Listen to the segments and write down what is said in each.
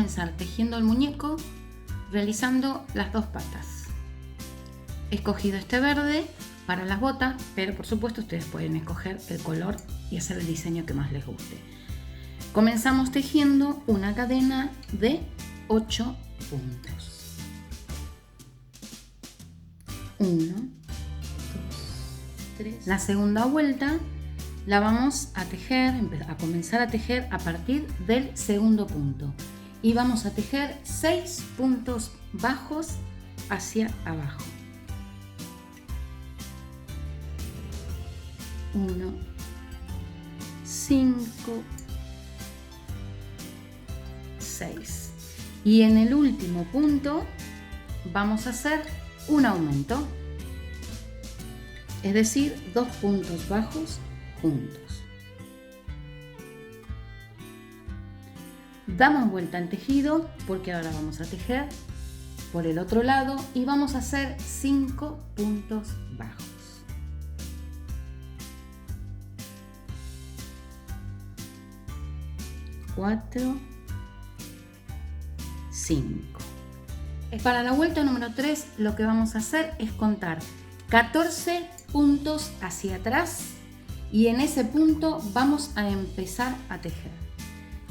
comenzar tejiendo el muñeco realizando las dos patas. He escogido este verde para las botas, pero por supuesto ustedes pueden escoger el color y hacer el diseño que más les guste. Comenzamos tejiendo una cadena de 8 puntos. 1, 2, 3. La segunda vuelta la vamos a tejer, a comenzar a tejer a partir del segundo punto. Y vamos a tejer 6 puntos bajos hacia abajo. 1, 5, 6. Y en el último punto vamos a hacer un aumento, es decir, 2 puntos bajos juntos. Damos vuelta al tejido porque ahora vamos a tejer por el otro lado y vamos a hacer 5 puntos bajos. 4, 5. Para la vuelta número 3 lo que vamos a hacer es contar 14 puntos hacia atrás y en ese punto vamos a empezar a tejer.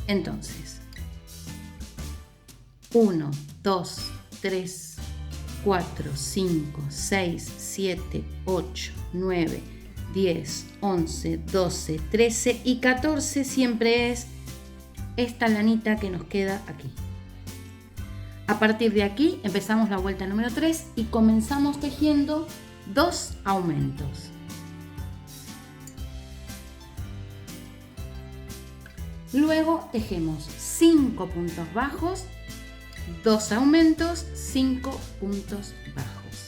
Entonces, 1, 2, 3, 4, 5, 6, 7, 8, 9, 10, 11, 12, 13 y 14 siempre es esta lanita que nos queda aquí. A partir de aquí empezamos la vuelta número 3 y comenzamos tejiendo 2 aumentos. Luego tejemos 5 puntos bajos, 2 aumentos, 5 puntos bajos.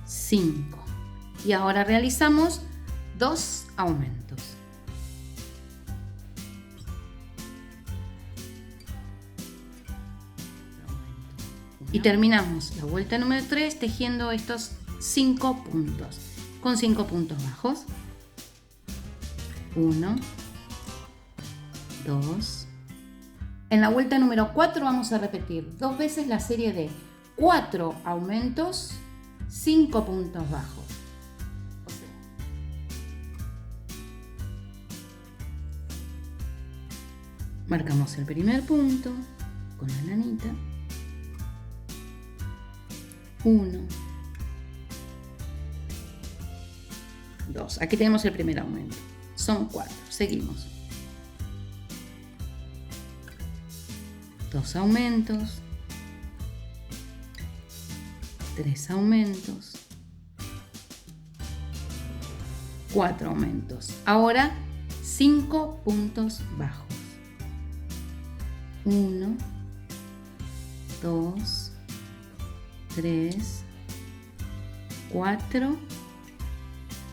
5. Y ahora realizamos 2 aumentos. Y terminamos la vuelta número 3 tejiendo estos 5 puntos con 5 puntos bajos. 1, 2. En la vuelta número 4 vamos a repetir 2 veces la serie de 4 aumentos, 5 puntos bajos. Marcamos el primer punto con la lanita. 1, 2. Aquí tenemos el primer aumento. Son 4. Seguimos. 2 aumentos. 3 aumentos. 4 aumentos. Ahora 5 puntos bajos. 1, 2, 3, 4,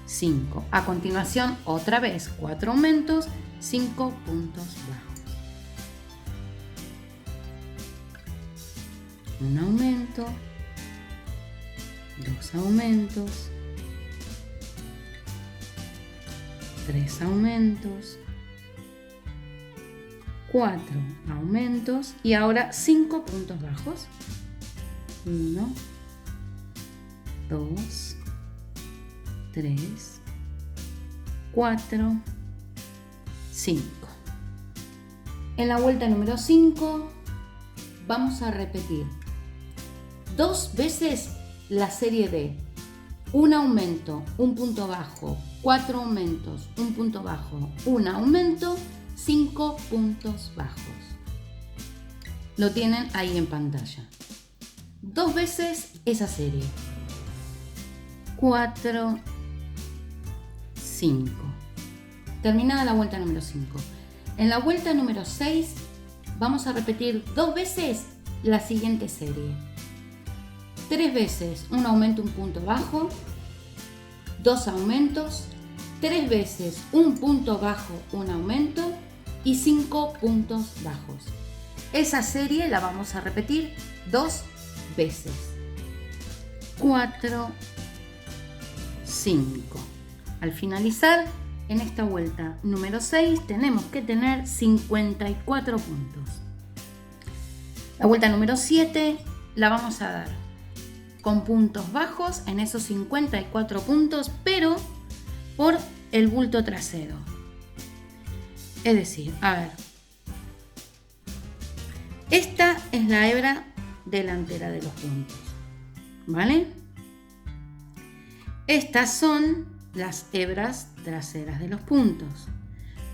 5. A continuación, otra vez 4 aumentos, 5 puntos bajos. Un aumento, 2 aumentos, 3 aumentos, 4 aumentos y ahora 5 puntos bajos. 1, 2, 3, 4, 5. En la vuelta número 5 vamos a repetir 2 veces la serie de un aumento, un punto bajo, 4 aumentos, un punto bajo, un aumento, 5 puntos bajos. Lo tienen ahí en pantalla. 2 veces esa serie. 4, 5. Terminada la vuelta número 5. En la vuelta número 6 vamos a repetir 2 veces la siguiente serie. 3 veces un aumento, un punto bajo, 2 aumentos, 3 veces un punto bajo, un aumento y 5 puntos bajos. Esa serie la vamos a repetir 2 veces. 4, 5. Al finalizar, en esta vuelta número 6 tenemos que tener 54 puntos. La vuelta número 7 la vamos a dar con puntos bajos en esos 54 puntos, pero por el bulto trasero. Es decir, a ver, esta es la hebra delantera de los puntos, ¿vale? Estas son las hebras traseras de los puntos.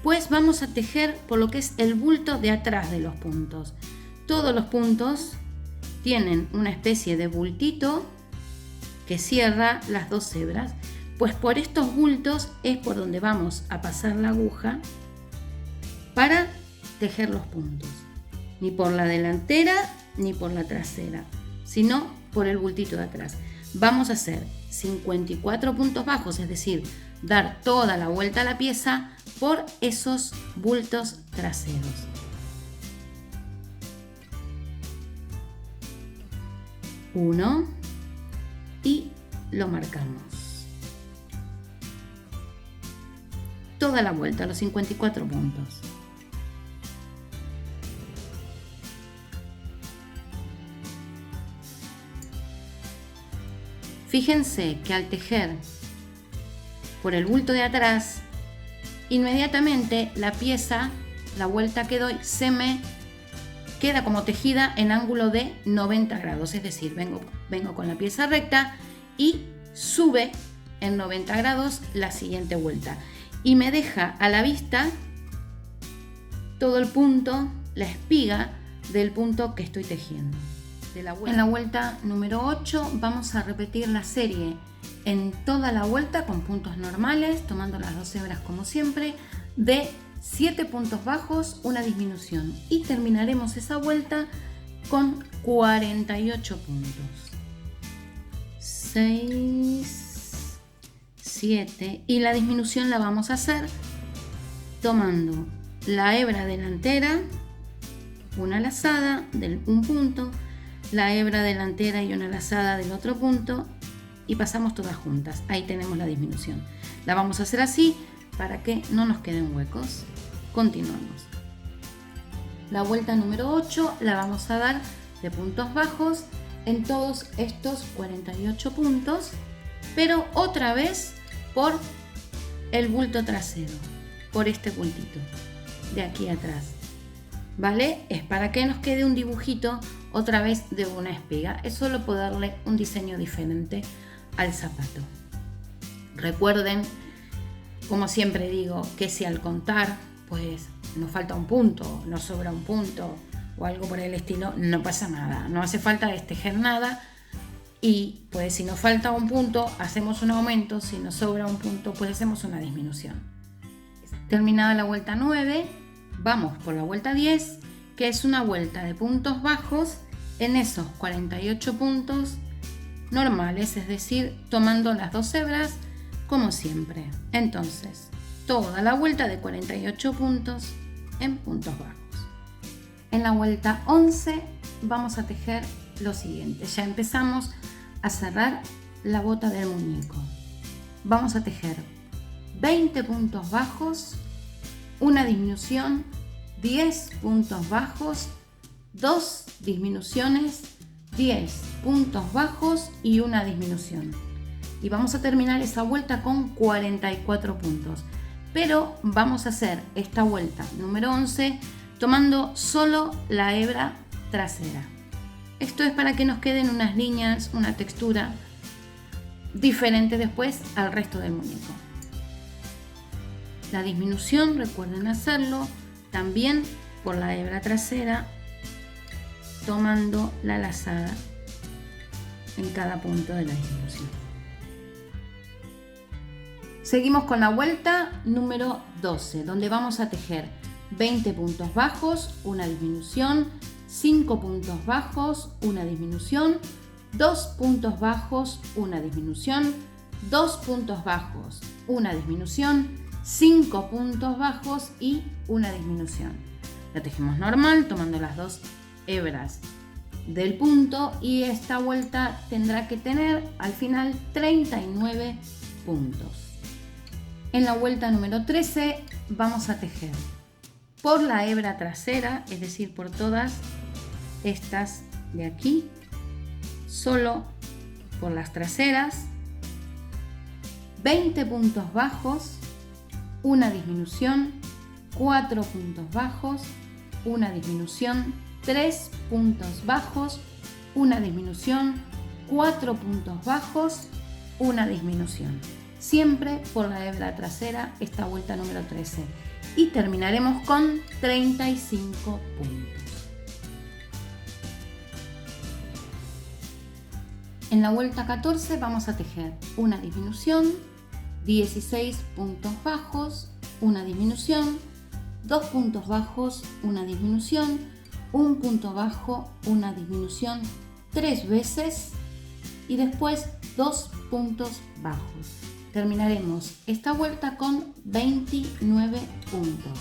Pues vamos a tejer por lo que es el bulto de atrás de los puntos. Todos los puntos tienen una especie de bultito que cierra las dos hebras. Pues por estos bultos es por donde vamos a pasar la aguja para tejer los puntos. Ni por la delantera ni por la trasera, sino por el bultito de atrás. Vamos a hacer 54 puntos bajos, es decir, dar toda la vuelta a la pieza por esos bultos traseros. Uno y lo marcamos. Toda la vuelta, los 54 puntos. Fíjense que al tejer por el bulto de atrás, inmediatamente la pieza, la vuelta que doy, se me queda como tejida en ángulo de 90 grados. Es decir, vengo con la pieza recta y sube en 90 grados la siguiente vuelta. Y me deja a la vista todo el punto, la espiga del punto que estoy tejiendo. En la vuelta número 8 vamos a repetir la serie en toda la vuelta con puntos normales, tomando las dos hebras como siempre, de 7 puntos bajos, una disminución, y terminaremos esa vuelta con 48 puntos. 6, 7, y la disminución la vamos a hacer tomando la hebra delantera, una lazada de un punto, la hebra delantera y una lazada del otro punto, y pasamos todas juntas. Ahí tenemos la disminución. La vamos a hacer así para que no nos queden huecos. Continuamos. La vuelta número 8 la vamos a dar de puntos bajos en todos estos 48 puntos, pero otra vez por el bulto trasero, por este bultito de aquí atrás, ¿vale? Es para que nos quede un dibujito otra vez de una espiga. Es solo por darle un diseño diferente al zapato. Recuerden, como siempre digo, que si al contar pues nos falta un punto, nos sobra un punto o algo por el estilo, no pasa nada, no hace falta destejer nada, y pues si nos falta un punto hacemos un aumento, si nos sobra un punto pues hacemos una disminución. Terminada la vuelta 9, vamos por la vuelta 10, que es una vuelta de puntos bajos en esos 48 puntos normales, es decir, tomando las dos hebras como siempre. Entonces, toda la vuelta de 48 puntos en puntos bajos. En la vuelta 11 vamos a tejer lo siguiente. Ya empezamos a cerrar la bota del muñeco. Vamos a tejer 20 puntos bajos, una disminución, 10 puntos bajos, 2 disminuciones, 10 puntos bajos y una disminución. Y vamos a terminar esa vuelta con 44 puntos. Pero vamos a hacer esta vuelta número 11 tomando solo la hebra trasera. Esto es para que nos queden unas líneas, una textura diferente después al resto del muñeco. La disminución, recuerden hacerlo también por la hebra trasera, tomando la lazada en cada punto de la disminución. Seguimos con la vuelta número 12, donde vamos a tejer 20 puntos bajos, una disminución, 5 puntos bajos, una disminución, 2 puntos bajos, una disminución, 2 puntos bajos, una disminución, 5 puntos bajos y una disminución. La tejemos normal tomando las dos hebras del punto, y esta vuelta tendrá que tener al final 39 puntos. En la vuelta número 13 vamos a tejer por la hebra trasera, es decir, por todas estas de aquí, solo por las traseras, 20 puntos bajos, una disminución, 4 puntos bajos, una disminución, 3 puntos bajos, una disminución, 4 puntos bajos, una disminución. Siempre por la hebra trasera, esta vuelta número 13. Y terminaremos con 35 puntos. En la vuelta 14 vamos a tejer una disminución, 16 puntos bajos, una disminución, 2 puntos bajos, una disminución, 1 punto bajo, una disminución 3 veces y después 2 puntos bajos. Terminaremos esta vuelta con 29 puntos.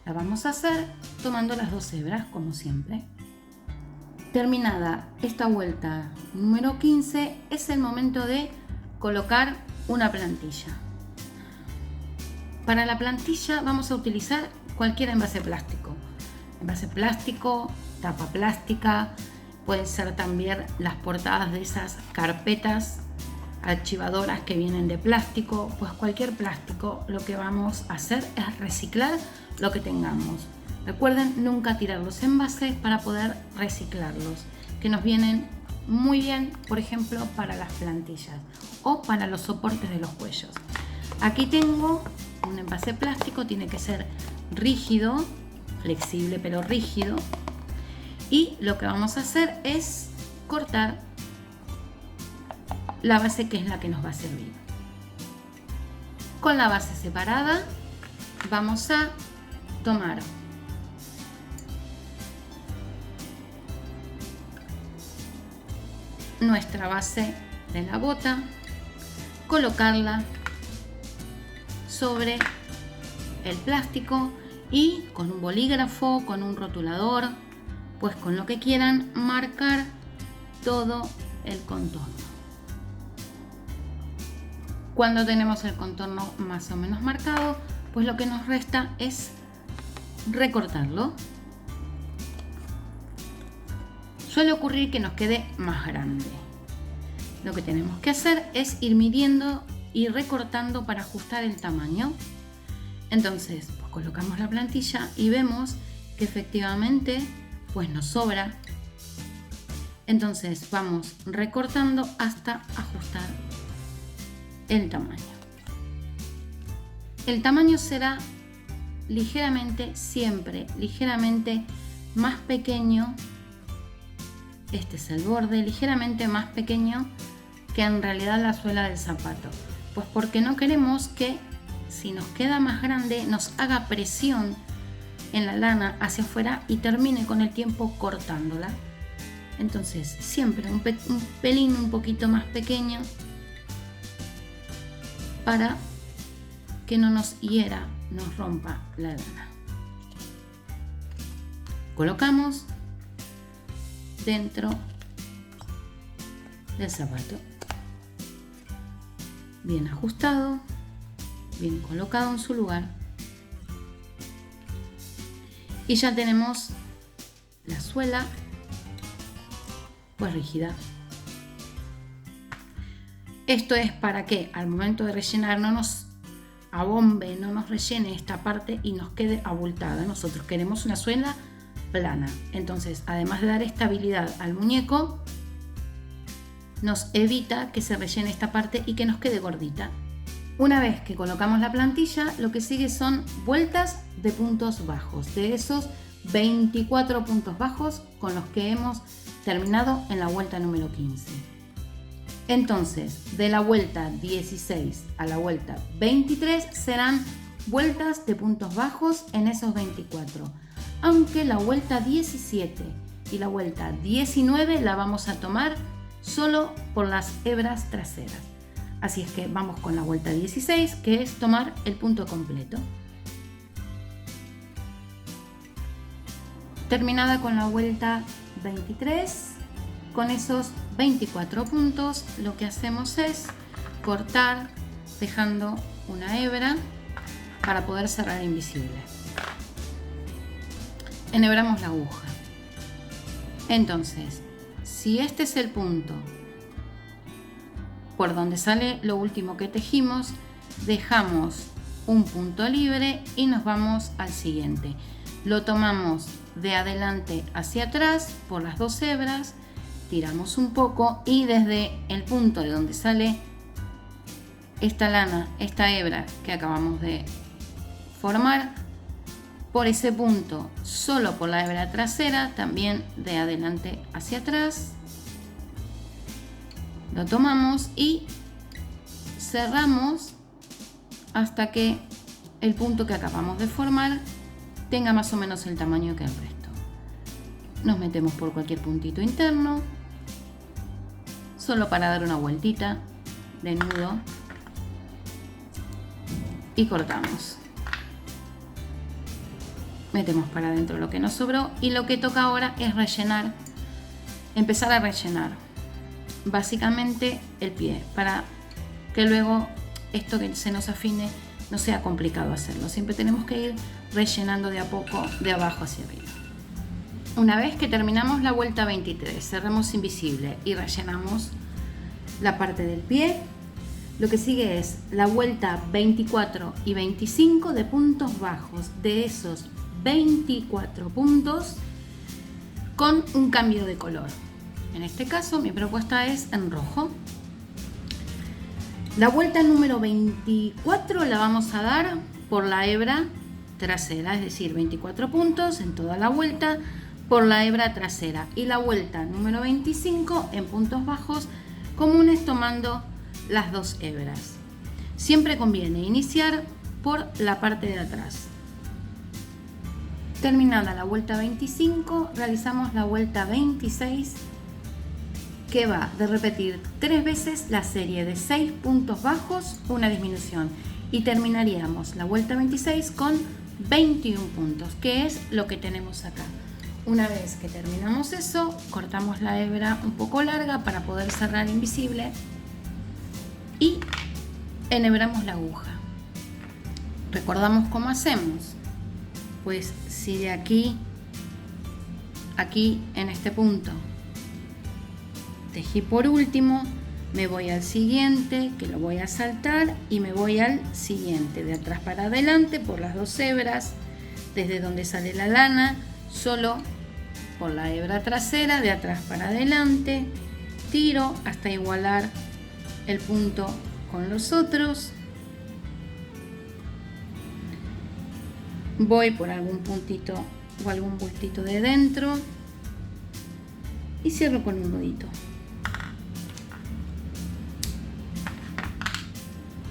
La vamos a hacer tomando las 2 hebras como siempre. Terminada esta vuelta número 15, es el momento de colocar una plantilla. Para la plantilla vamos a utilizar cualquier envase plástico. Envase plástico, tapa plástica, pueden ser también las portadas de esas carpetas archivadoras que vienen de plástico, pues cualquier plástico. Lo que vamos a hacer es reciclar lo que tengamos. Recuerden nunca tirar los envases para poder reciclarlos, que nos vienen muy bien, por ejemplo, para las plantillas o para los soportes de los cuellos. Aquí tengo un envase plástico, tiene que ser rígido, flexible pero rígido, y lo que vamos a hacer es cortar la base, que es la que nos va a servir. Con la base separada vamos a tomar nuestra base de la bota, colocarla sobre el plástico y con un bolígrafo, con un rotulador, pues con lo que quieran, marcar todo el contorno. Cuando tenemos el contorno más o menos marcado, pues lo que nos resta es recortarlo. Suele ocurrir que nos quede más grande. Lo que tenemos que hacer es ir midiendo y recortando para ajustar el tamaño. Entonces, pues colocamos la plantilla y vemos que efectivamente pues nos sobra. Entonces vamos recortando hasta ajustar el tamaño. El tamaño será siempre ligeramente más pequeño. Este es el borde, ligeramente más pequeño que en realidad la suela del zapato, pues porque no queremos que, si nos queda más grande, nos haga presión en la lana hacia afuera y termine con el tiempo cortándola. Entonces siempre un pelín un poquito más pequeño para que no nos hiera, nos rompa la lana. Colocamos dentro del zapato, bien ajustado, bien colocado en su lugar, y ya tenemos la suela pues rígida. Esto es para que al momento de rellenar no nos abombe, no nos rellene esta parte y nos quede abultada. Nosotros queremos una suela plana. Entonces, además de dar estabilidad al muñeco, nos evita que se rellene esta parte y que nos quede gordita. Una vez que colocamos la plantilla, lo que sigue son vueltas de puntos bajos, de esos 24 puntos bajos con los que hemos terminado en la vuelta número 15. Entonces, de la vuelta 16 a la vuelta 23 serán vueltas de puntos bajos en esos 24, aunque la vuelta 17 y la vuelta 19 la vamos a tomar solo por las hebras traseras. Así es que vamos con la vuelta 16, que es tomar el punto completo. Terminada con la vuelta 23, con esos 24 puntos, lo que hacemos es cortar dejando una hebra para poder cerrar invisible. Enhebramos la aguja. Entonces, si este es el punto por donde sale lo último que tejimos, dejamos un punto libre y nos vamos al siguiente. Lo tomamos de adelante hacia atrás por las dos hebras, tiramos un poco y desde el punto de donde sale esta lana, esta hebra que acabamos de formar, por ese punto, solo por la hebra trasera, también de adelante hacia atrás, lo tomamos y cerramos hasta que el punto que acabamos de formar tenga más o menos el tamaño que el resto. Nos metemos por cualquier puntito interno, solo para dar una vueltita de nudo, y cortamos. Metemos para adentro lo que nos sobró y lo que toca ahora es rellenar, empezar a rellenar básicamente el pie, para que luego esto que se nos afine no sea complicado hacerlo. Siempre tenemos que ir rellenando de a poco, de abajo hacia arriba. Una vez que terminamos la vuelta 23, cerramos invisible y rellenamos la parte del pie, lo que sigue es la vuelta 24 y 25 de puntos bajos. De esos 24 puntos con un cambio de color. En este caso mi propuesta es en rojo. La vuelta número 24 la vamos a dar por la hebra trasera, es decir, 24 puntos en toda la vuelta por la hebra trasera, y la vuelta número 25 en puntos bajos comunes tomando las dos hebras. Siempre conviene iniciar por la parte de atrás. Terminada la vuelta 25, realizamos la vuelta 26, que va de repetir 3 veces la serie de 6 puntos bajos, una disminución, y terminaríamos la vuelta 26 con 21 puntos, que es lo que tenemos acá. Una vez que terminamos eso, cortamos la hebra un poco larga para poder cerrar invisible y enhebramos la aguja. Recordamos cómo hacemos. Pues si de aquí en este punto tejí por último, me voy al siguiente, que lo voy a saltar, y me voy al siguiente, de atrás para adelante por las dos hebras, desde donde sale la lana, solo por la hebra trasera, de atrás para adelante, tiro hasta igualar el punto con los otros. Voy por algún puntito o algún bultito de dentro y cierro con un nudito.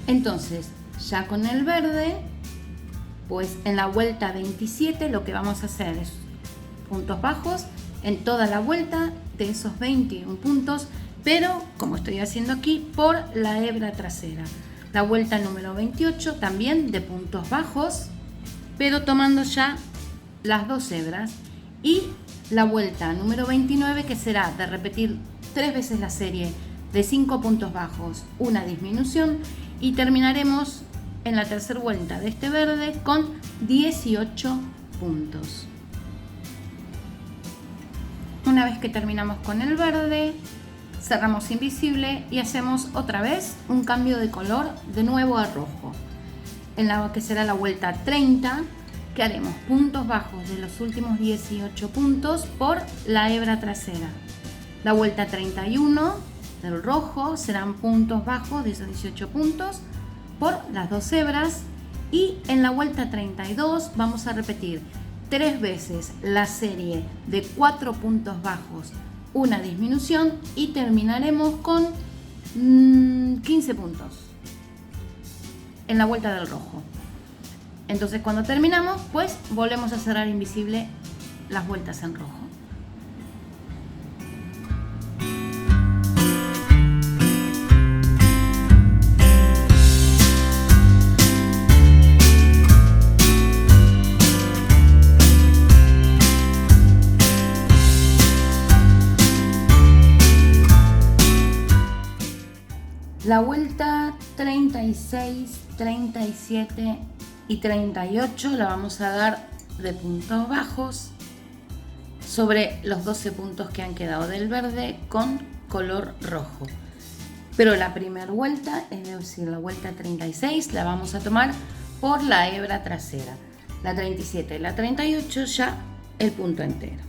Entonces, ya con el verde, pues en la vuelta 27 lo que vamos a hacer es puntos bajos en toda la vuelta de esos 21 puntos, pero como estoy haciendo aquí, por la hebra trasera. La vuelta número 28 también de puntos bajos, pero tomando ya las dos hebras, y la vuelta número 29, que será de repetir 3 veces la serie de 5 puntos bajos, una disminución, y terminaremos en la tercera vuelta de este verde con 18 puntos. Una vez que terminamos con el verde, cerramos invisible y hacemos otra vez un cambio de color de nuevo a rojo. En la que será la vuelta 30, que haremos puntos bajos de los últimos 18 puntos por la hebra trasera. La vuelta 31 del rojo serán puntos bajos de esos 18 puntos por las dos hebras, y en la vuelta 32 vamos a repetir 3 veces la serie de 4 puntos bajos, una disminución, y terminaremos con 15 puntos en la vuelta del rojo. Entonces cuando terminamos, pues volvemos a cerrar invisible las vueltas en rojo. La vuelta 36, 37 y 38 la vamos a dar de puntos bajos sobre los 12 puntos que han quedado del verde con color rojo. Pero la primera vuelta, es decir, la vuelta 36, la vamos a tomar por la hebra trasera. La 37 y la 38 ya el punto entero.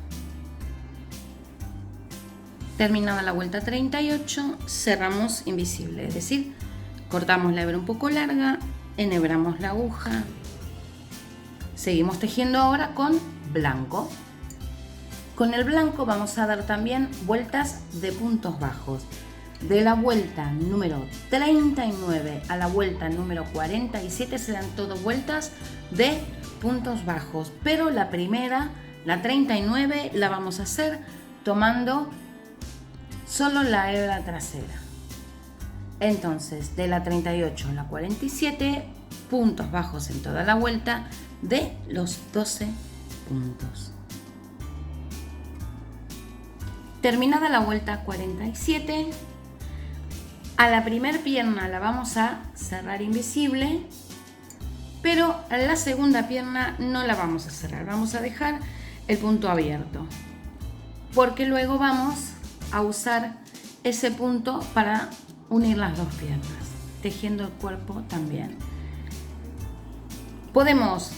Terminada la vuelta 38, cerramos invisible, es decir, cortamos la hebra un poco larga, enhebramos la aguja, seguimos tejiendo ahora con blanco. Con el blanco vamos a dar también vueltas de puntos bajos. De la vuelta número 39 a la vuelta número 47 serán todas vueltas de puntos bajos, pero la primera, la 39, la vamos a hacer tomando solo la hebra trasera. Entonces, de la 38 a la 47, puntos bajos en toda la vuelta de los 12 puntos. Terminada la vuelta 47, a la primera pierna la vamos a cerrar invisible, pero a la segunda pierna no la vamos a cerrar, vamos a dejar el punto abierto, porque luego vamos a usar ese punto para unir las dos piernas, tejiendo el cuerpo también. Podemos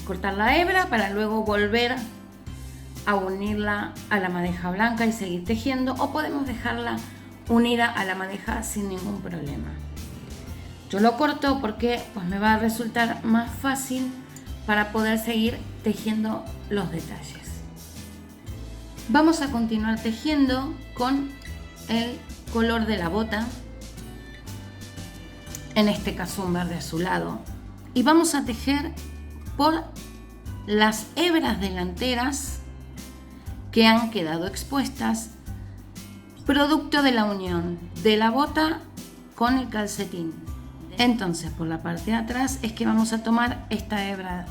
cortar la hebra para luego volver a unirla a la madeja blanca y seguir tejiendo, o podemos dejarla unida a la madeja sin ningún problema. Yo lo corto porque pues me va a resultar más fácil para poder seguir tejiendo los detalles. Vamos a continuar tejiendo con el color de la bota, en este caso un verde azulado, y vamos a tejer por las hebras delanteras que han quedado expuestas, producto de la unión de la bota con el calcetín. Entonces, por la parte de atrás es que vamos a tomar esta hebra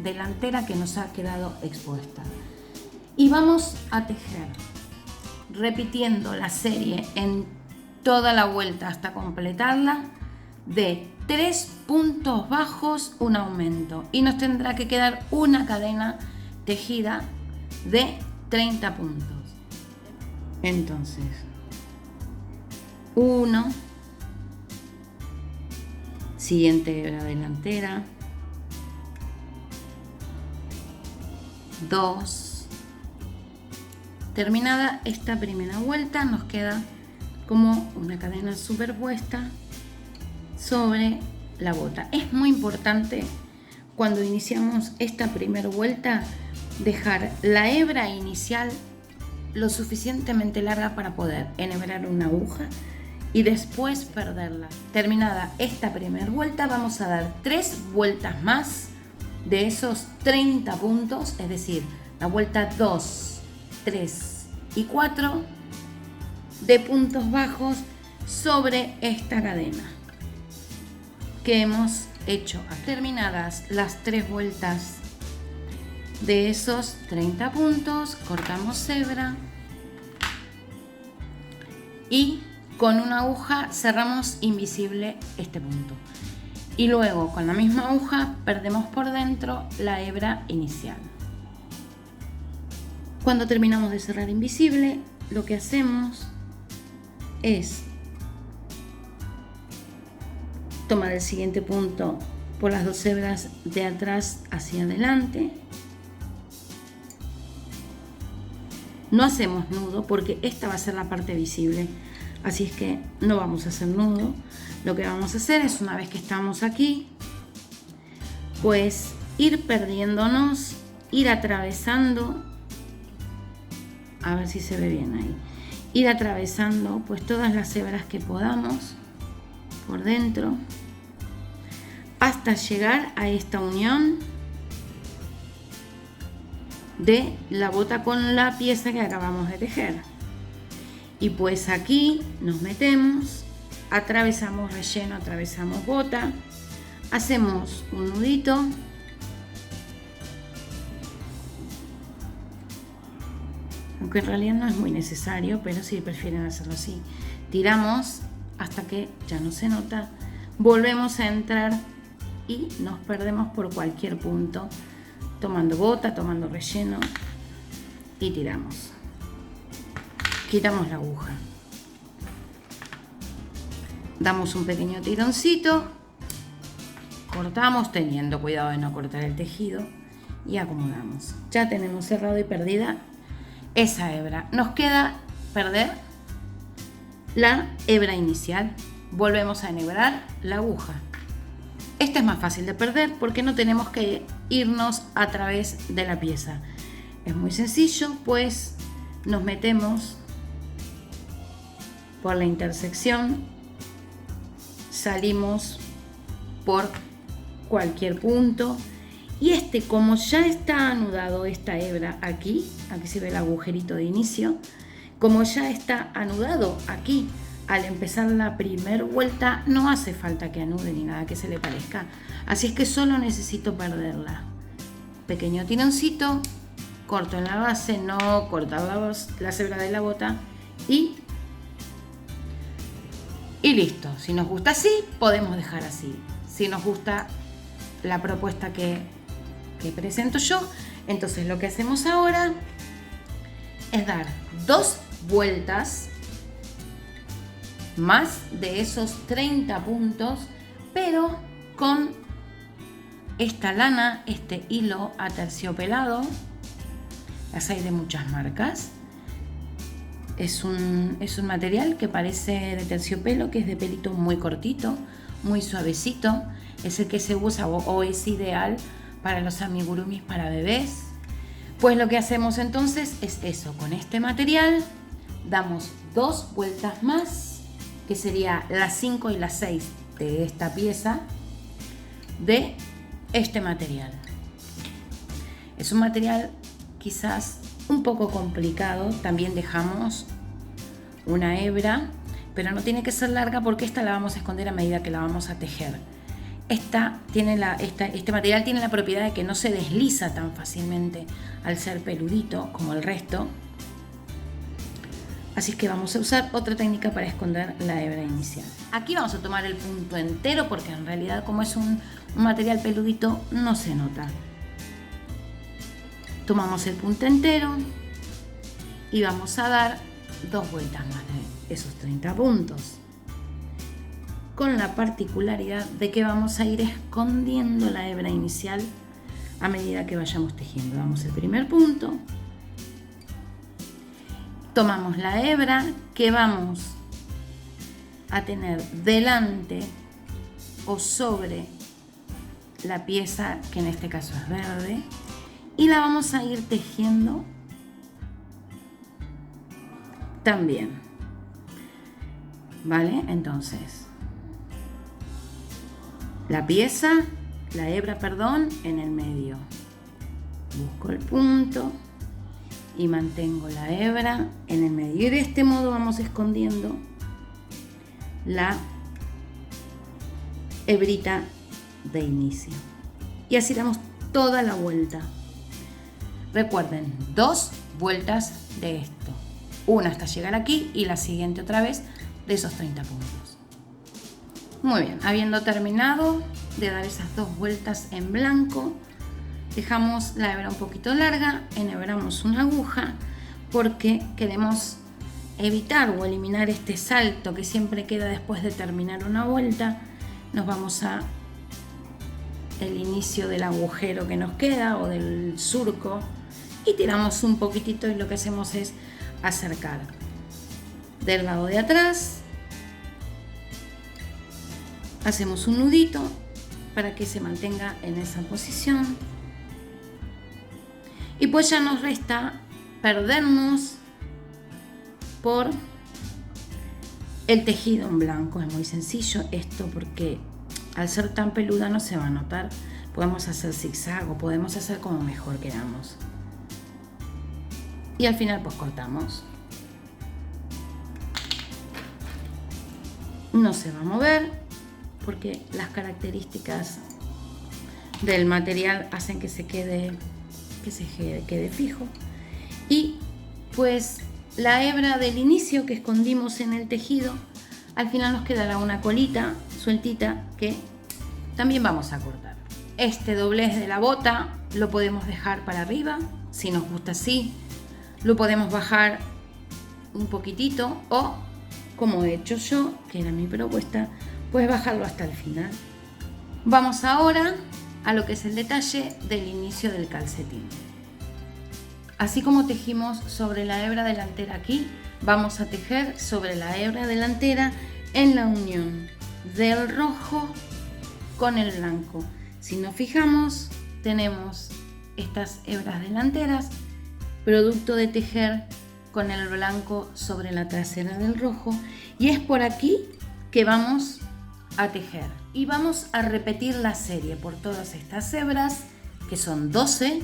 delantera que nos ha quedado expuesta y vamos a tejer repitiendo la serie en toda la vuelta hasta completarla, de 3 puntos bajos un aumento, y nos tendrá que quedar una cadena tejida de 30 puntos. Entonces, 1, siguiente hebra delantera, 2, terminada esta primera vuelta nos queda como una cadena superpuesta sobre la bota. Es muy importante cuando iniciamos esta primera vuelta dejar la hebra inicial lo suficientemente larga para poder enhebrar una aguja y después perderla. Terminada esta primera vuelta vamos a dar 3 vueltas más de esos 30 puntos, es decir, la vuelta 2, 3 y 4 de puntos bajos sobre esta cadena que hemos hecho. Terminadas las 3 vueltas de esos 30 puntos, cortamos hebra y con una aguja cerramos invisible este punto, y luego con la misma aguja perdemos por dentro la hebra inicial. Cuando terminamos de cerrar invisible, lo que hacemos es tomar el siguiente punto por las 2 hebras de atrás hacia adelante. No hacemos nudo porque esta va a ser la parte visible, así es que no vamos a hacer nudo. Lo que vamos a hacer es, una vez que estamos aquí, pues ir perdiéndonos, ir atravesando, a ver si se ve bien ahí, ir atravesando pues todas las hebras que podamos por dentro hasta llegar a esta unión de la bota con la pieza que acabamos de tejer. Y pues aquí nos metemos, atravesamos relleno, atravesamos bota, hacemos un nudito, aunque en realidad no es muy necesario, pero si prefieren hacerlo así, tiramos hasta que ya no se nota, volvemos a entrar y nos perdemos por cualquier punto, tomando bota, tomando relleno y tiramos. Quitamos la aguja. Damos un pequeño tironcito, cortamos teniendo cuidado de no cortar el tejido y acomodamos. Ya tenemos cerrado y perdida esa hebra. Nos queda perder la hebra inicial. Volvemos a enhebrar la aguja. Esta es más fácil de perder porque no tenemos que irnos a través de la pieza. Es muy sencillo, pues nos metemos por la intersección, salimos por cualquier punto y como ya está anudado esta hebra aquí se ve el agujerito de inicio, como ya está anudado aquí al empezar la primera vuelta, no hace falta que anude ni nada que se le parezca, así es que solo necesito perderla. Pequeño tironcito, corto en la base, no cortar la hebra de la bota y listo. Si nos gusta así, podemos dejar así. Si nos gusta la propuesta que presento yo, entonces lo que hacemos ahora es dar 2 vueltas más de esos 30 puntos, pero con esta lana, este hilo aterciopelado. Las hay de muchas marcas. Es un material que parece de terciopelo, que es de pelito muy cortito, muy suavecito. Es el que se usa o es ideal para los amigurumis para bebés. Pues lo que hacemos entonces es eso, con este material damos 2 vueltas más, que sería las 5 y las 6 de esta pieza, de este material. Es un material quizás un poco complicado. También dejamos una hebra, pero no tiene que ser larga porque esta la vamos a esconder a medida que la vamos a tejer. Este material tiene la propiedad de que no se desliza tan fácilmente al ser peludito como el resto. Así que vamos a usar otra técnica para esconder la hebra inicial. Aquí vamos a tomar el punto entero porque en realidad, como es un material peludito, no se nota. Tomamos el punto entero y vamos a dar 2 vueltas más de esos 30 puntos, con la particularidad de que vamos a ir escondiendo la hebra inicial a medida que vayamos tejiendo. Damos el primer punto, tomamos la hebra que vamos a tener delante o sobre la pieza, que en este caso es verde, y la vamos a ir tejiendo también, ¿vale? Entonces, la hebra, en el medio. Busco el punto y mantengo la hebra en el medio. Y de este modo vamos escondiendo la hebrita de inicio. Y así damos toda la vuelta. Recuerden, 2 vueltas de esto. Una hasta llegar aquí y la siguiente otra vez de esos 30 puntos. Muy bien, habiendo terminado de dar esas 2 vueltas en blanco, dejamos la hebra un poquito larga, enhebramos una aguja porque queremos evitar o eliminar este salto que siempre queda después de terminar una vuelta. Nos vamos a el inicio del agujero que nos queda o del surco y tiramos un poquitito, y lo que hacemos es acercar del lado de atrás, hacemos un nudito para que se mantenga en esa posición y pues ya nos resta perdernos por el tejido en blanco. Es muy sencillo esto porque al ser tan peluda no se va a notar. Podemos hacer zigzag o podemos hacer como mejor queramos. Y al final pues cortamos. No se va a mover porque las características del material hacen que se quede fijo. Y pues la hebra del inicio que escondimos en el tejido, al final nos quedará una colita sueltita que también vamos a cortar. Este doblez de la bota lo podemos dejar para arriba, si nos gusta así. Lo podemos bajar un poquitito o, como he hecho yo, que era mi propuesta, pues bajarlo hasta el final. Vamos ahora a lo que es el detalle del inicio del calcetín. Así como tejimos sobre la hebra delantera aquí, vamos a tejer sobre la hebra delantera en la unión del rojo con el blanco. Si nos fijamos, tenemos estas hebras delanteras, producto de tejer con el blanco sobre la trasera del rojo, y es por aquí que vamos a tejer. Y vamos a repetir la serie por todas estas hebras, que son 12,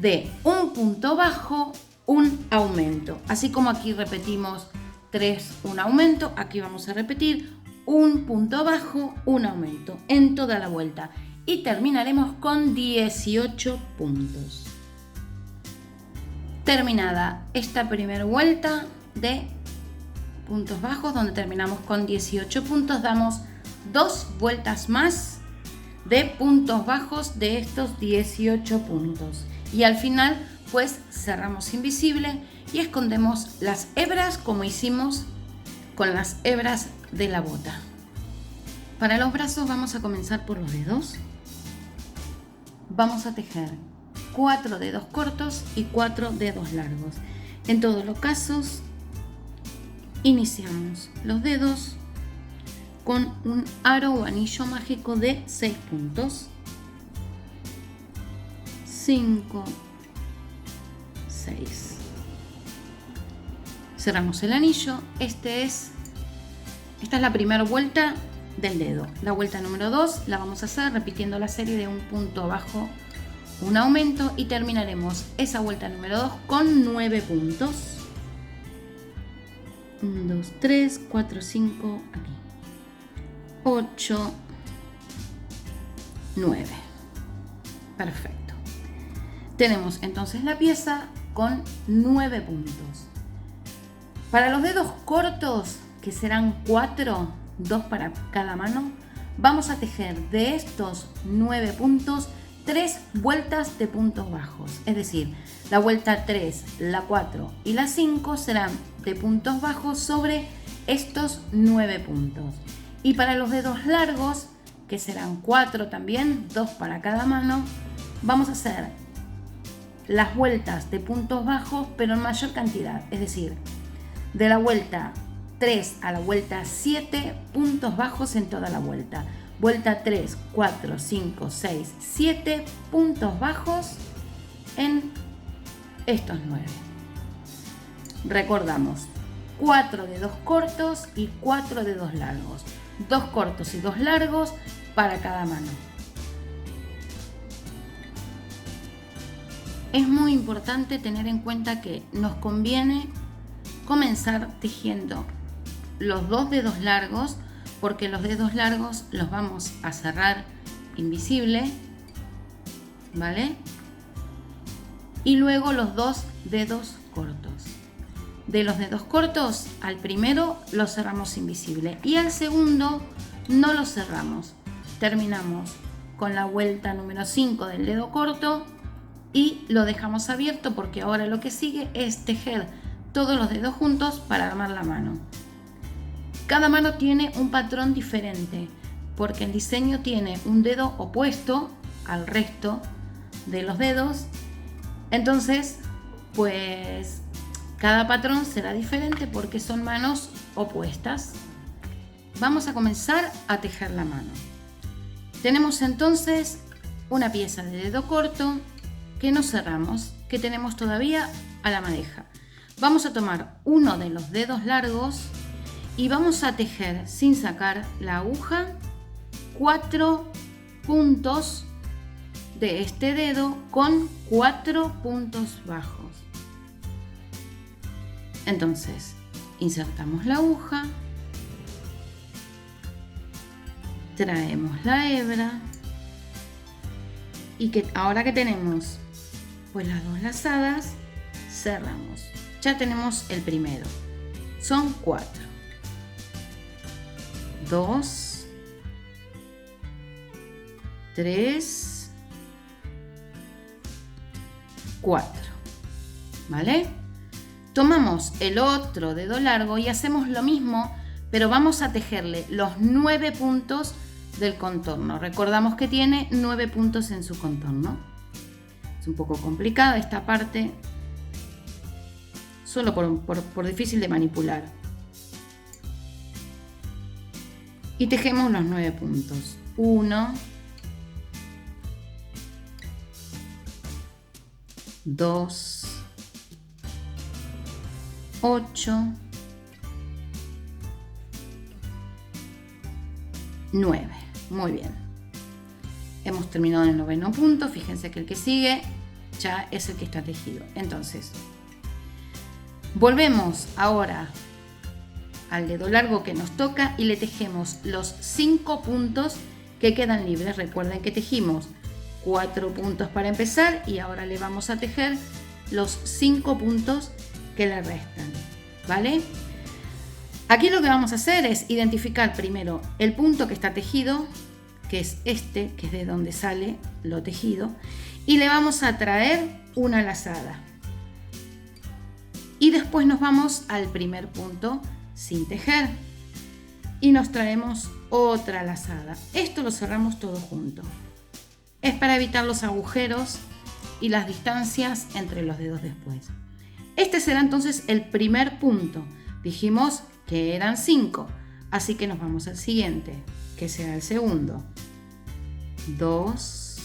de un punto bajo, un aumento. Así como aquí repetimos 3, un aumento, aquí vamos a repetir un punto bajo, un aumento en toda la vuelta. Y terminaremos con 18 puntos. Terminada esta primera vuelta de puntos bajos, donde terminamos con 18 puntos, damos 2 vueltas más de puntos bajos de estos 18 puntos. Y al final, pues cerramos invisible y escondemos las hebras como hicimos con las hebras de la bota. Para los brazos vamos a comenzar por los dedos. Vamos a tejer 4 dedos cortos y 4 dedos largos. En todos los casos, iniciamos los dedos con un aro o anillo mágico de 6 puntos. 5, 6. Cerramos el anillo. Esta es la primera vuelta del dedo. La vuelta número 2 la vamos a hacer repitiendo la serie de un punto bajo, un aumento, y terminaremos esa vuelta número 2 con 9 puntos. 1, 2, 3, 4, 5, aquí. 8, 9. Perfecto. Tenemos entonces la pieza con 9 puntos. Para los dedos cortos, que serán 4, 2 para cada mano, vamos a tejer de estos 9 puntos 3 vueltas de puntos bajos. Es decir, la vuelta 3, la 4 y la 5 serán de puntos bajos sobre estos 9 puntos. Y para los dedos largos, que serán 4 también, 2 para cada mano, vamos a hacer las vueltas de puntos bajos, pero en mayor cantidad. Es decir, de la vuelta 3 a la vuelta 7, puntos bajos en toda la vuelta. Vuelta 3, 4, 5, 6, 7 puntos bajos en estos 9. Recordamos, 4 dedos cortos y 4 dedos largos. 2 cortos y 2 largos para cada mano. Es muy importante tener en cuenta que nos conviene comenzar tejiendo los 2 dedos largos, porque los dedos largos los vamos a cerrar invisible, ¿vale? Y luego los 2 dedos cortos. De los dedos cortos, al primero lo cerramos invisible y al segundo no lo cerramos. Terminamos con la vuelta número 5 del dedo corto y lo dejamos abierto, porque ahora lo que sigue es tejer todos los dedos juntos para armar la mano. Cada mano tiene un patrón diferente, porque el diseño tiene un dedo opuesto al resto de los dedos. Entonces, pues cada patrón será diferente porque son manos opuestas. Vamos a comenzar a tejer la mano. Tenemos entonces una pieza de dedo corto que no cerramos, que tenemos todavía a la madeja. Vamos a tomar uno de los dedos largos y vamos a tejer sin sacar la aguja 4 puntos de este dedo con 4 puntos bajos. Entonces, insertamos la aguja, traemos la hebra y ahora que tenemos pues las 2 lazadas, cerramos. Ya tenemos el primero. Son 4. 2, 3, 4, ¿vale? Tomamos el otro dedo largo y hacemos lo mismo, pero vamos a tejerle los 9 puntos del contorno. Recordamos que tiene 9 puntos en su contorno. Es un poco complicada esta parte, solo por difícil de manipular. Y tejemos los 9 puntos. 1, 2, 8, 9. Muy bien. Hemos terminado en el 9º punto. Fíjense que el que sigue ya es el que está tejido. Entonces, volvemos ahora al dedo largo que nos toca y le tejemos los 5 puntos que quedan libres. Recuerden que tejimos 4 puntos para empezar y ahora le vamos a tejer los 5 puntos que le restan, ¿vale? Aquí lo que vamos a hacer es identificar primero el punto que está tejido, que es este, que es de donde sale lo tejido, y le vamos a traer una lazada. Y después nos vamos al primer punto sin tejer y nos traemos otra lazada. Esto lo cerramos todo junto. Es para evitar los agujeros y las distancias entre los dedos después. Este será entonces el primer punto. Dijimos que eran 5, así que nos vamos al siguiente, que será el segundo. 2,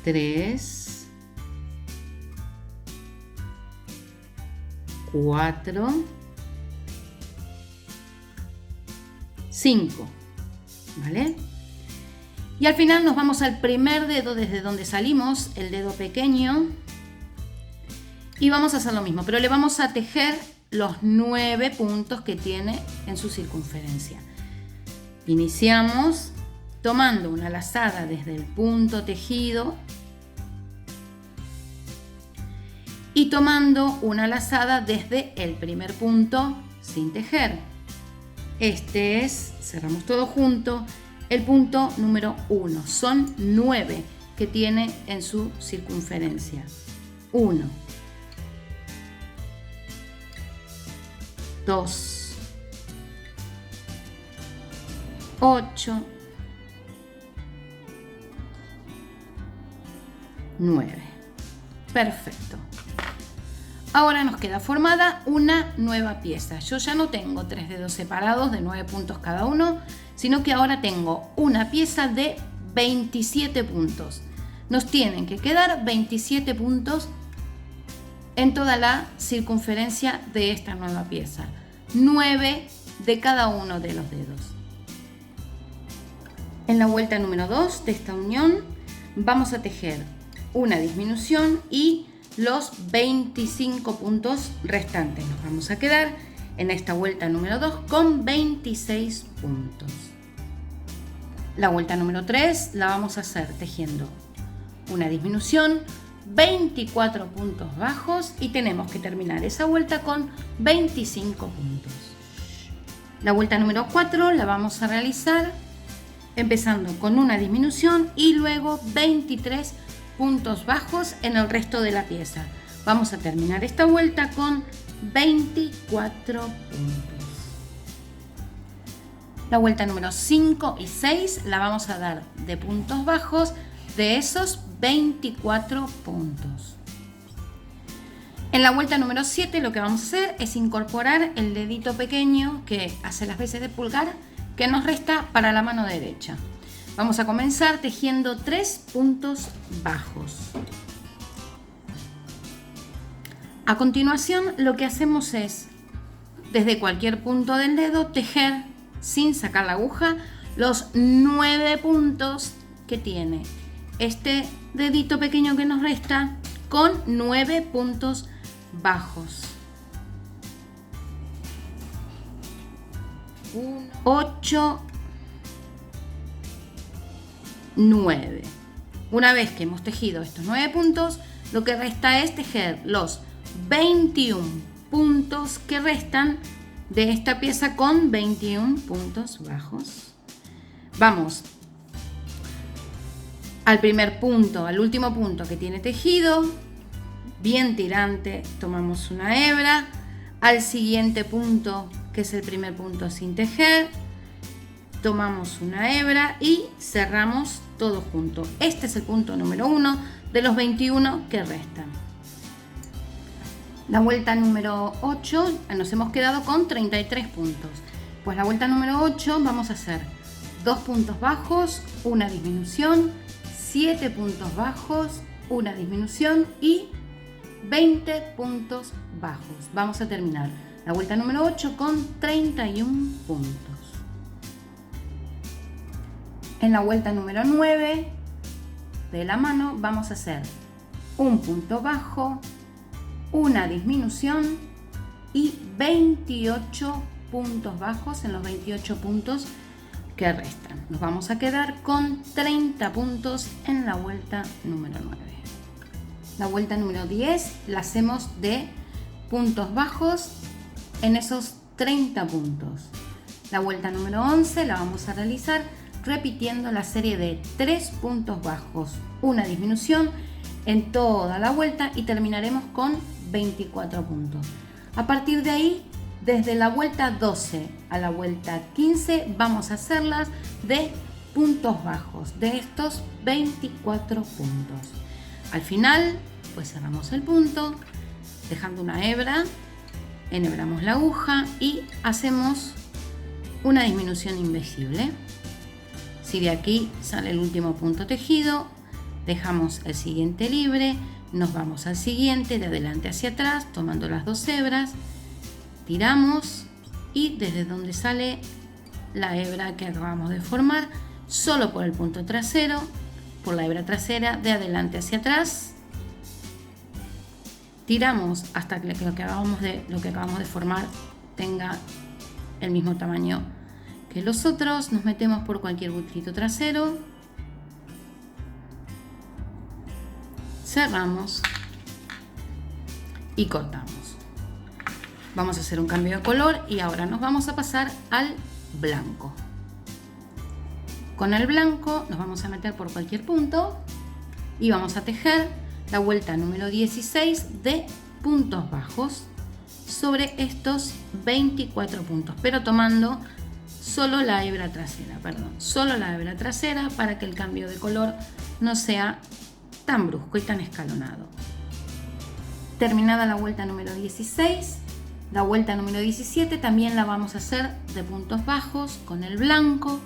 3, 4, 5, ¿vale? Y al final nos vamos al primer dedo desde donde salimos, el dedo pequeño, y vamos a hacer lo mismo, pero le vamos a tejer los 9 puntos que tiene en su circunferencia. Iniciamos tomando una lazada desde el punto tejido y tomando una lazada desde el primer punto sin tejer. Este es, cerramos todo junto, el punto número 1. Son 9 que tiene en su circunferencia. 1, 2, 8, 9. Perfecto. Ahora nos queda formada una nueva pieza. Yo ya no tengo 3 dedos separados de 9 puntos cada uno, sino que ahora tengo una pieza de 27 puntos. Nos tienen que quedar 27 puntos en toda la circunferencia de esta nueva pieza. 9 de cada uno de los dedos. En la vuelta número 2 de esta unión vamos a tejer una disminución y los 25 puntos restantes. Nos vamos a quedar en esta vuelta número 2 con 26 puntos. La vuelta número 3 la vamos a hacer tejiendo una disminución, 24 puntos bajos y tenemos que terminar esa vuelta con 25 puntos. La vuelta número 4 la vamos a realizar empezando con una disminución y luego 23 puntos bajos en el resto de la pieza. Vamos a terminar esta vuelta con 24 puntos. La vuelta número 5 y 6 la vamos a dar de puntos bajos de esos 24 puntos. En la vuelta número 7 lo que vamos a hacer es incorporar el dedito pequeño que hace las veces de pulgar que nos resta para la mano derecha. Vamos a comenzar tejiendo 3 puntos bajos. A continuación lo que hacemos es, desde cualquier punto del dedo, tejer sin sacar la aguja los 9 puntos que tiene este dedito pequeño que nos resta con 9 puntos bajos. 8, 9. Una vez que hemos tejido estos 9 puntos, lo que resta es tejer los 21 puntos que restan de esta pieza con 21 puntos bajos. Vamos al primer punto, al último punto que tiene tejido, bien tirante, tomamos una hebra, al siguiente punto, que es el primer punto sin tejer, tomamos una hebra y cerramos todo junto. Este es el punto número 1 de los 21 que restan. La vuelta número 8, nos hemos quedado con 33 puntos. Pues la vuelta número 8 vamos a hacer 2 puntos bajos, una disminución, 7 puntos bajos, una disminución y 20 puntos bajos. Vamos a terminar la vuelta número 8 con 31 puntos. En la vuelta número 9 de la mano vamos a hacer un punto bajo, una disminución y 28 puntos bajos en los 28 puntos que restan. Nos vamos a quedar con 30 puntos en la vuelta número 9. La vuelta número 10 la hacemos de puntos bajos en esos 30 puntos. La vuelta número 11 la vamos a realizar repitiendo la serie de 3 puntos bajos, una disminución en toda la vuelta y terminaremos con 24 puntos. A partir de ahí, desde la vuelta 12 a la vuelta 15 vamos a hacerlas de puntos bajos, de estos 24 puntos. Al final, pues cerramos el punto, dejando una hebra, enhebramos la aguja y hacemos una disminución invisible. Si de aquí sale el último punto tejido, dejamos el siguiente libre, nos vamos al siguiente de adelante hacia atrás, tomando las 2 hebras, tiramos y desde donde sale la hebra que acabamos de formar, solo por el punto trasero, por la hebra trasera, de adelante hacia atrás, tiramos hasta que lo que acabamos de formar tenga el mismo tamaño que los otros, nos metemos por cualquier buclito trasero, cerramos y cortamos. Vamos a hacer un cambio de color y ahora nos vamos a pasar al blanco. Con el blanco nos vamos a meter por cualquier punto y vamos a tejer la vuelta número 16 de puntos bajos sobre estos 24 puntos, pero tomando solo la hebra trasera, para que el cambio de color no sea tan brusco y tan escalonado. Terminada la vuelta número 16, la vuelta número 17 también la vamos a hacer de puntos bajos con el blanco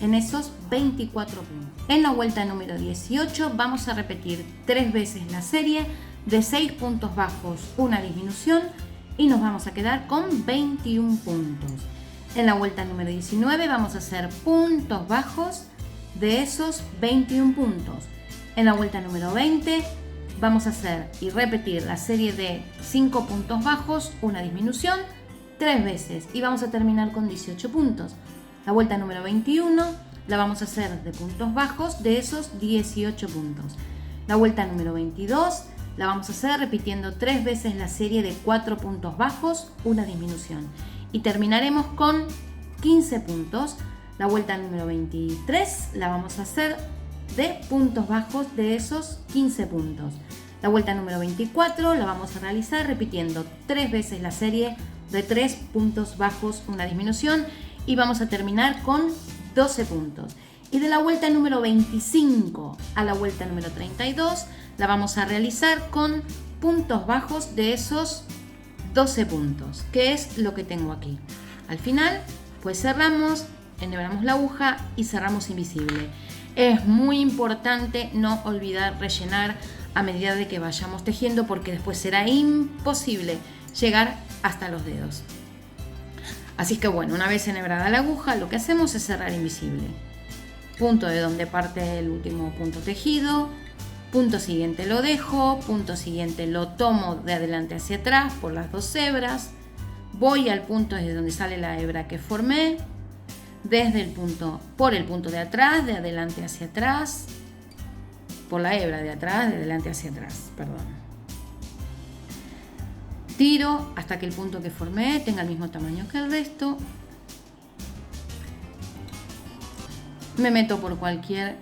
en esos 24 puntos. En la vuelta número 18 vamos a repetir 3 veces la serie de 6 puntos bajos, una disminución y nos vamos a quedar con 21 puntos. En la vuelta número 19 vamos a hacer puntos bajos de esos 21 puntos. En la vuelta número 20 vamos a hacer y repetir la serie de 5 puntos bajos, una disminución, 3 veces y vamos a terminar con 18 puntos. La vuelta número 21 la vamos a hacer de puntos bajos de esos 18 puntos. La vuelta número 22 la vamos a hacer repitiendo 3 veces la serie de 4 puntos bajos, una disminución y terminaremos con 15 puntos. La vuelta número 23 la vamos a hacer de puntos bajos de esos 15 puntos. La vuelta número 24 la vamos a realizar repitiendo 3 veces la serie de 3 puntos bajos, una disminución y vamos a terminar con 12 puntos. Y de la vuelta número 25 a la vuelta número 32 la vamos a realizar con puntos bajos de esos 12 puntos, que es lo que tengo aquí. Al final, pues cerramos, enhebramos la aguja y cerramos invisible. Es muy importante no olvidar rellenar a medida de que vayamos tejiendo, porque después será imposible llegar hasta los dedos. Así que bueno, una vez enhebrada la aguja, lo que hacemos es cerrar invisible. Punto de donde parte el último punto tejido, punto siguiente lo dejo, punto siguiente lo tomo de adelante hacia atrás por las 2 hebras, voy al punto desde donde sale la hebra que formé, por el punto de atrás, de adelante hacia atrás, por la hebra de atrás, de adelante hacia atrás, perdón. Tiro hasta que el punto que formé tenga el mismo tamaño que el resto. Me meto por cualquier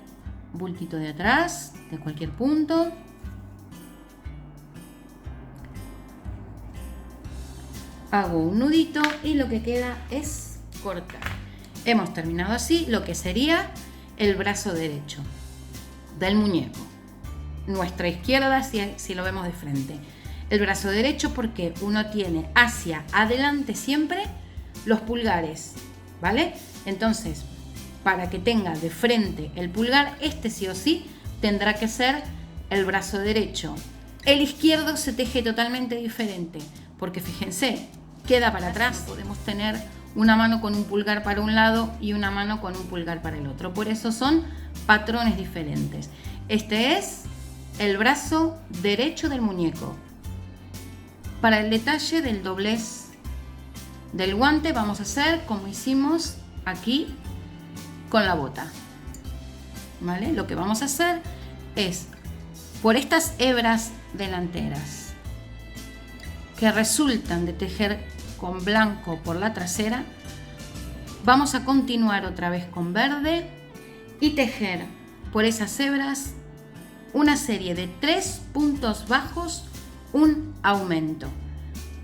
bultito de atrás, de cualquier punto. Hago un nudito y lo que queda es cortar. Hemos terminado así lo que sería el brazo derecho del muñeco. Nuestra izquierda si lo vemos de frente. El brazo derecho porque uno tiene hacia adelante siempre los pulgares, ¿vale? Entonces, para que tenga de frente el pulgar, este sí o sí tendrá que ser el brazo derecho. El izquierdo se teje totalmente diferente, porque fíjense, queda para atrás. Podemos tener una mano con un pulgar para un lado y una mano con un pulgar para el otro. Por eso son patrones diferentes. Este es el brazo derecho del muñeco. Para el detalle del doblez del guante vamos a hacer como hicimos aquí con la bota, ¿vale? Lo que vamos a hacer es, por estas hebras delanteras que resultan de tejer con blanco por la trasera, vamos a continuar otra vez con verde y tejer por esas hebras una serie de 3 puntos bajos, un aumento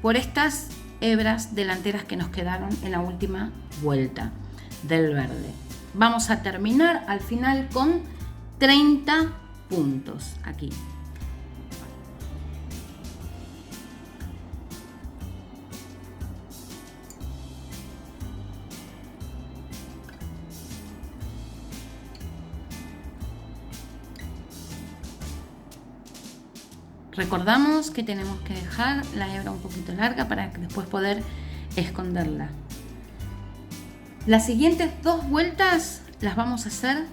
por estas hebras delanteras que nos quedaron en la última vuelta del verde. Vamos a terminar al final con 30 puntos aquí. Recordamos que tenemos que dejar la hebra un poquito larga para después poder esconderla. Las siguientes 2 vueltas las vamos a hacer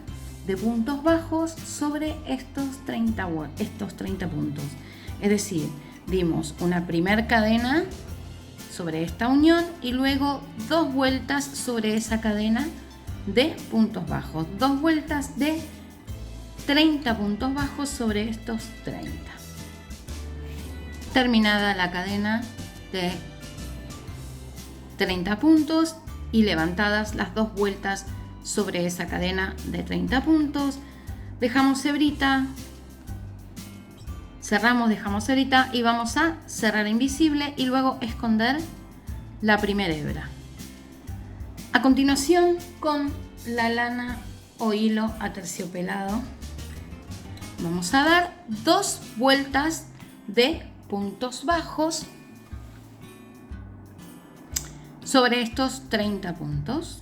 de puntos bajos sobre estos 30 puntos. Es decir, dimos una primera cadena sobre esta unión y luego 2 vueltas sobre esa cadena de puntos bajos. 2 vueltas de 30 puntos bajos sobre estos 30. Terminada la cadena de 30 puntos y levantadas las 2 vueltas sobre esa cadena de 30 puntos, dejamos hebrita, cerramos, dejamos hebrita y vamos a cerrar invisible y luego esconder la primera hebra. A continuación, con la lana o hilo aterciopelado, vamos a dar 2 vueltas de puntos bajos sobre estos 30 puntos.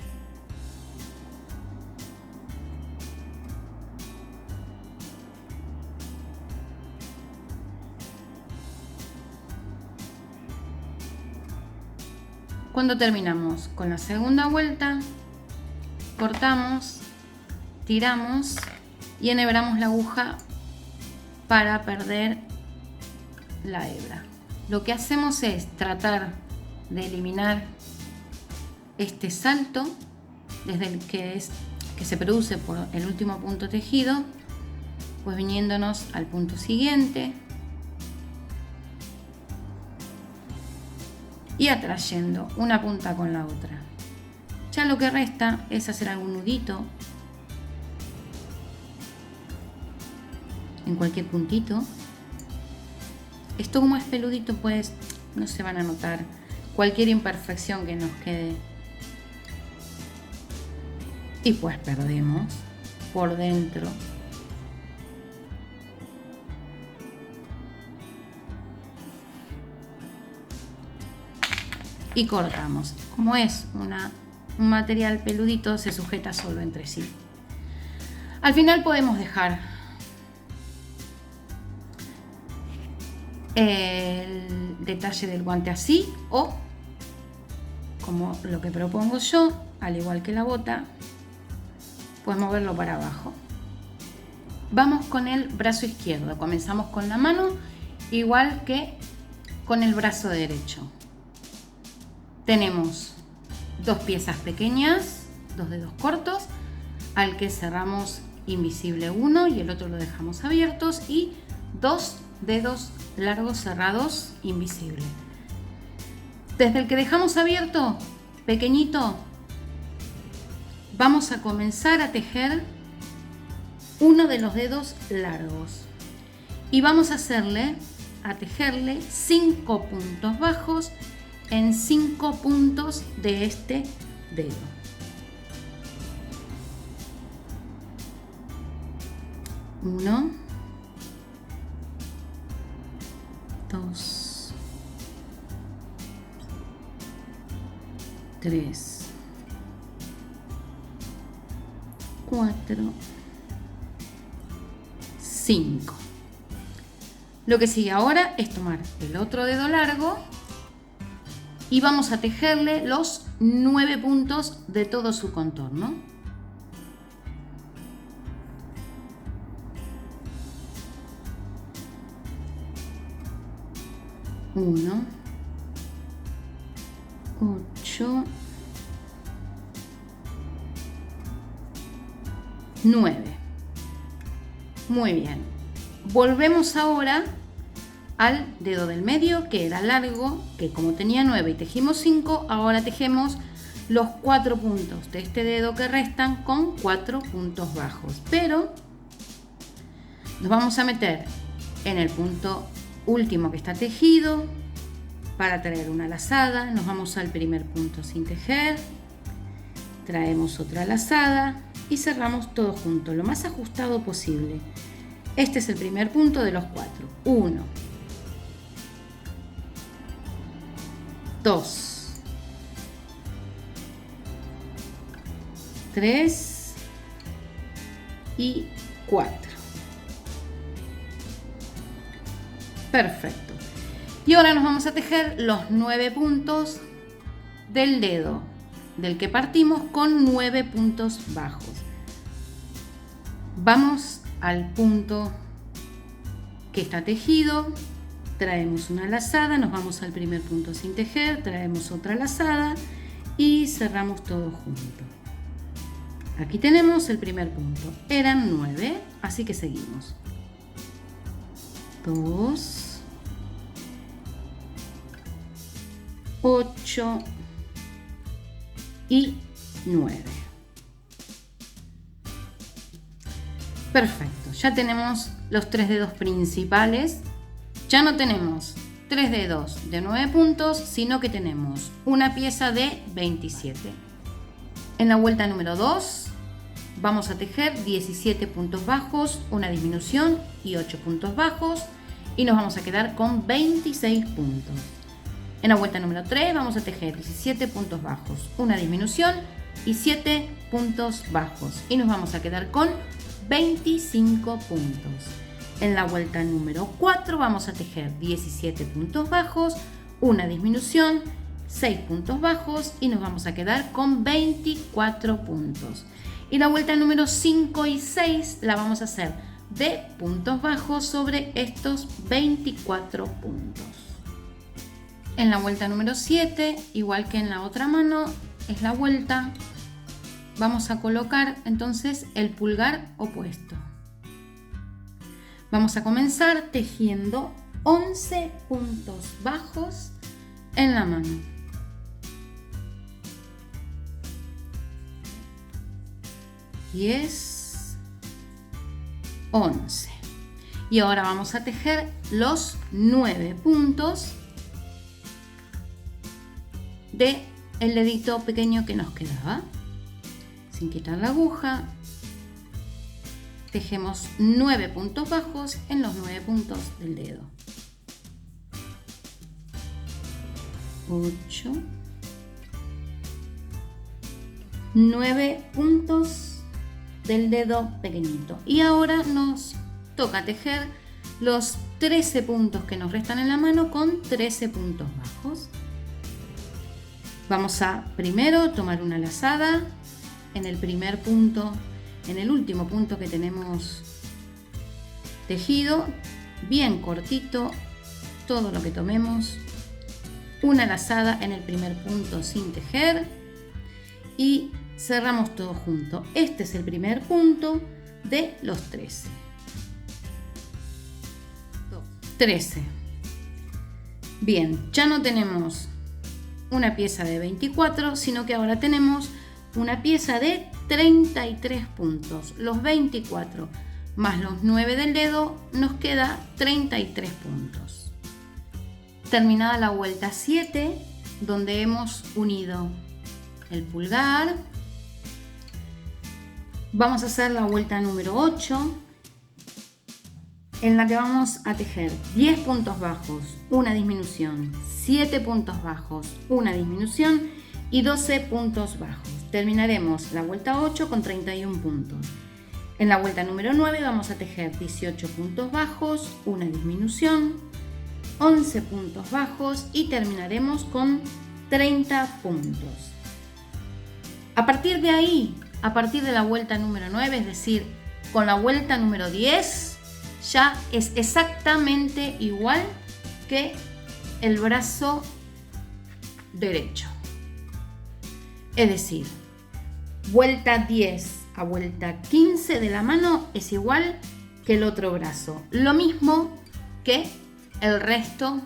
Cuando terminamos con la segunda vuelta, cortamos, tiramos y enhebramos la aguja para perder la hebra. Lo que hacemos es tratar de eliminar este salto desde el que se produce por el último punto tejido, pues viniéndonos al punto siguiente y atrayendo una punta con la otra. Ya lo que resta es hacer algún nudito en cualquier puntito. Esto, como es peludito, pues no se van a notar cualquier imperfección que nos quede. Y pues perdemos por dentro. Y cortamos. Como es un material peludito, se sujeta solo entre sí. Al final podemos dejar el detalle del guante así, o como lo que propongo yo, al igual que la bota, pues moverlo para abajo. Vamos con el brazo izquierdo. Comenzamos con la mano, igual que con el brazo derecho. Tenemos 2 piezas pequeñas, 2 dedos cortos, al que cerramos invisible uno y el otro lo dejamos abiertos, y 2 dedos largos cerrados invisible. Desde el que dejamos abierto, pequeñito, vamos a comenzar a tejer uno de los dedos largos y vamos a tejerle 5 puntos bajos en 5 puntos de este dedo. Uno, 2, 3, 4, 5. Lo que sigue ahora es tomar el otro dedo largo y vamos a tejerle los 9 puntos de todo su contorno. 1, 8, 9. Muy bien. Volvemos ahora al dedo del medio, que era largo, que como tenía 9 y tejimos 5, ahora tejemos los 4 puntos de este dedo que restan con 4 puntos bajos. Pero nos vamos a meter en el punto último que está tejido para traer una lazada. Nos vamos al primer punto sin tejer, traemos otra lazada y cerramos todo junto, lo más ajustado posible. Este es el primer punto de los 4. 1, 2, 3 y 4. Perfecto. Y ahora nos vamos a tejer los 9 puntos del dedo del que partimos con 9 puntos bajos. Vamos al punto que está tejido, traemos una lazada, nos vamos al primer punto sin tejer, traemos otra lazada y cerramos todo junto. Aquí tenemos el primer punto, eran 9, así que seguimos. 2, 8 y 9. Perfecto, ya tenemos los 3 dedos principales. Ya no tenemos 3 dedos de 9 puntos, sino que tenemos una pieza de 27. En la vuelta número 2 vamos a tejer 17 puntos bajos, una disminución y 8 puntos bajos y nos vamos a quedar con 26 puntos. En la vuelta número 3 vamos a tejer 17 puntos bajos, una disminución y 7 puntos bajos y nos vamos a quedar con 25 puntos. En la vuelta número 4 vamos a tejer 17 puntos bajos, una disminución, 6 puntos bajos y nos vamos a quedar con 24 puntos. Y la vuelta número 5 y 6 la vamos a hacer de puntos bajos sobre estos 24 puntos. En la vuelta número 7, igual que en la otra mano, es la vuelta. Vamos a colocar entonces el pulgar opuesto. Vamos a comenzar tejiendo 11 puntos bajos en la mano. Y es 11. Y ahora vamos a tejer los 9 puntos del dedito pequeño que nos quedaba. Sin quitar la aguja, tejemos 9 puntos bajos en los 9 puntos del dedo. 8, 9 puntos del dedo pequeñito. Y ahora nos toca tejer los 13 puntos que nos restan en la mano con 13 puntos bajos. Vamos a primero tomar una lazada en el primer punto, en el último punto que tenemos tejido, bien cortito, todo lo que tomemos, una lazada en el primer punto sin tejer y cerramos todo junto. Este es el primer punto de los 13. 13. Bien, ya no tenemos una pieza de 24, sino que ahora tenemos una pieza de 33 puntos. Los 24 más los 9 del dedo nos queda 33 puntos. Terminada la vuelta 7, donde hemos unido el pulgar, vamos a hacer la vuelta número 8, en la que vamos a tejer 10 puntos bajos, una disminución, 7 puntos bajos, una disminución y 12 puntos bajos. Terminaremos la vuelta 8 con 31 puntos. En la vuelta número 9 vamos a tejer 18 puntos bajos, una disminución, 11 puntos bajos y terminaremos con 30 puntos. A partir de ahí, a partir de la vuelta número 9, es decir, con la vuelta número 10, ya es exactamente igual que el brazo derecho. Es decir, vuelta 10 a vuelta 15 de la mano es igual que el otro brazo. Lo mismo que el resto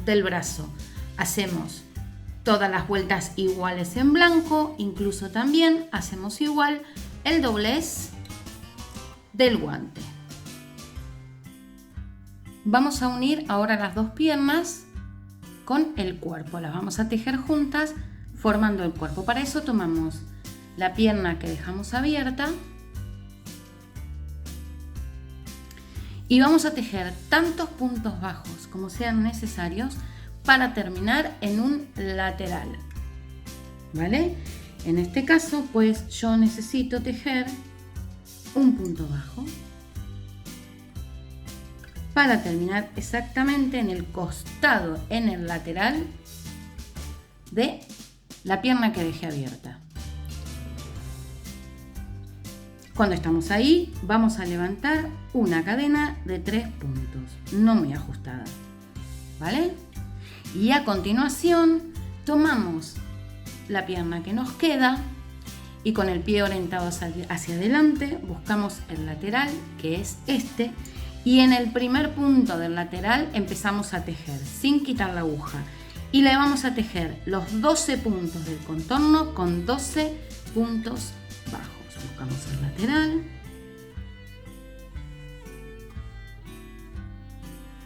del brazo. Hacemos todas las vueltas iguales en blanco, incluso también hacemos igual el doblez del guante. Vamos a unir ahora las dos piernas con el cuerpo. Las vamos a tejer juntas formando el cuerpo. Para eso tomamos la pierna que dejamos abierta y vamos a tejer tantos puntos bajos como sean necesarios para terminar en un lateral, ¿vale? En este caso, pues yo necesito tejer un punto bajo para terminar exactamente en el costado, en el lateral de la pierna que dejé abierta. Cuando estamos ahí, vamos a levantar una cadena de 3 puntos, no muy ajustada, ¿vale? Y a continuación tomamos la pierna que nos queda y con el pie orientado hacia adelante buscamos el lateral, que es este, y en el primer punto del lateral empezamos a tejer sin quitar la aguja y le vamos a tejer los 12 puntos del contorno con 12 puntos bajos. Buscamos el lateral,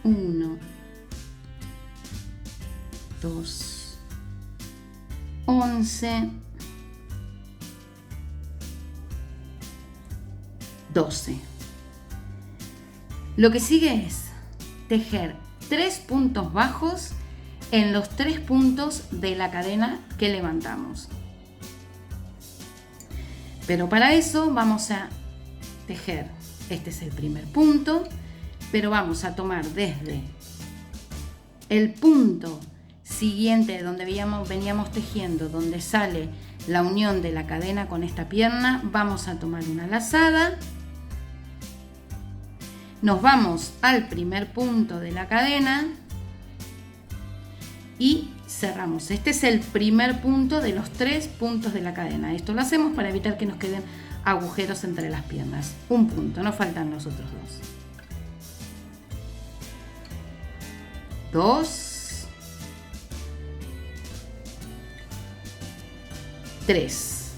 1, 2, 11, 12. Lo que sigue es tejer 3 puntos bajos en los 3 puntos de la cadena que levantamos. Pero para eso vamos a tejer, este es el primer punto, pero vamos a tomar desde el punto siguiente de donde veníamos tejiendo, donde sale la unión de la cadena con esta pierna, vamos a tomar una lazada, nos vamos al primer punto de la cadena y cerramos. Este es el primer punto de los 3 puntos de la cadena. Esto lo hacemos para evitar que nos queden agujeros entre las piernas. Un punto, no faltan los otros dos. 2, 3.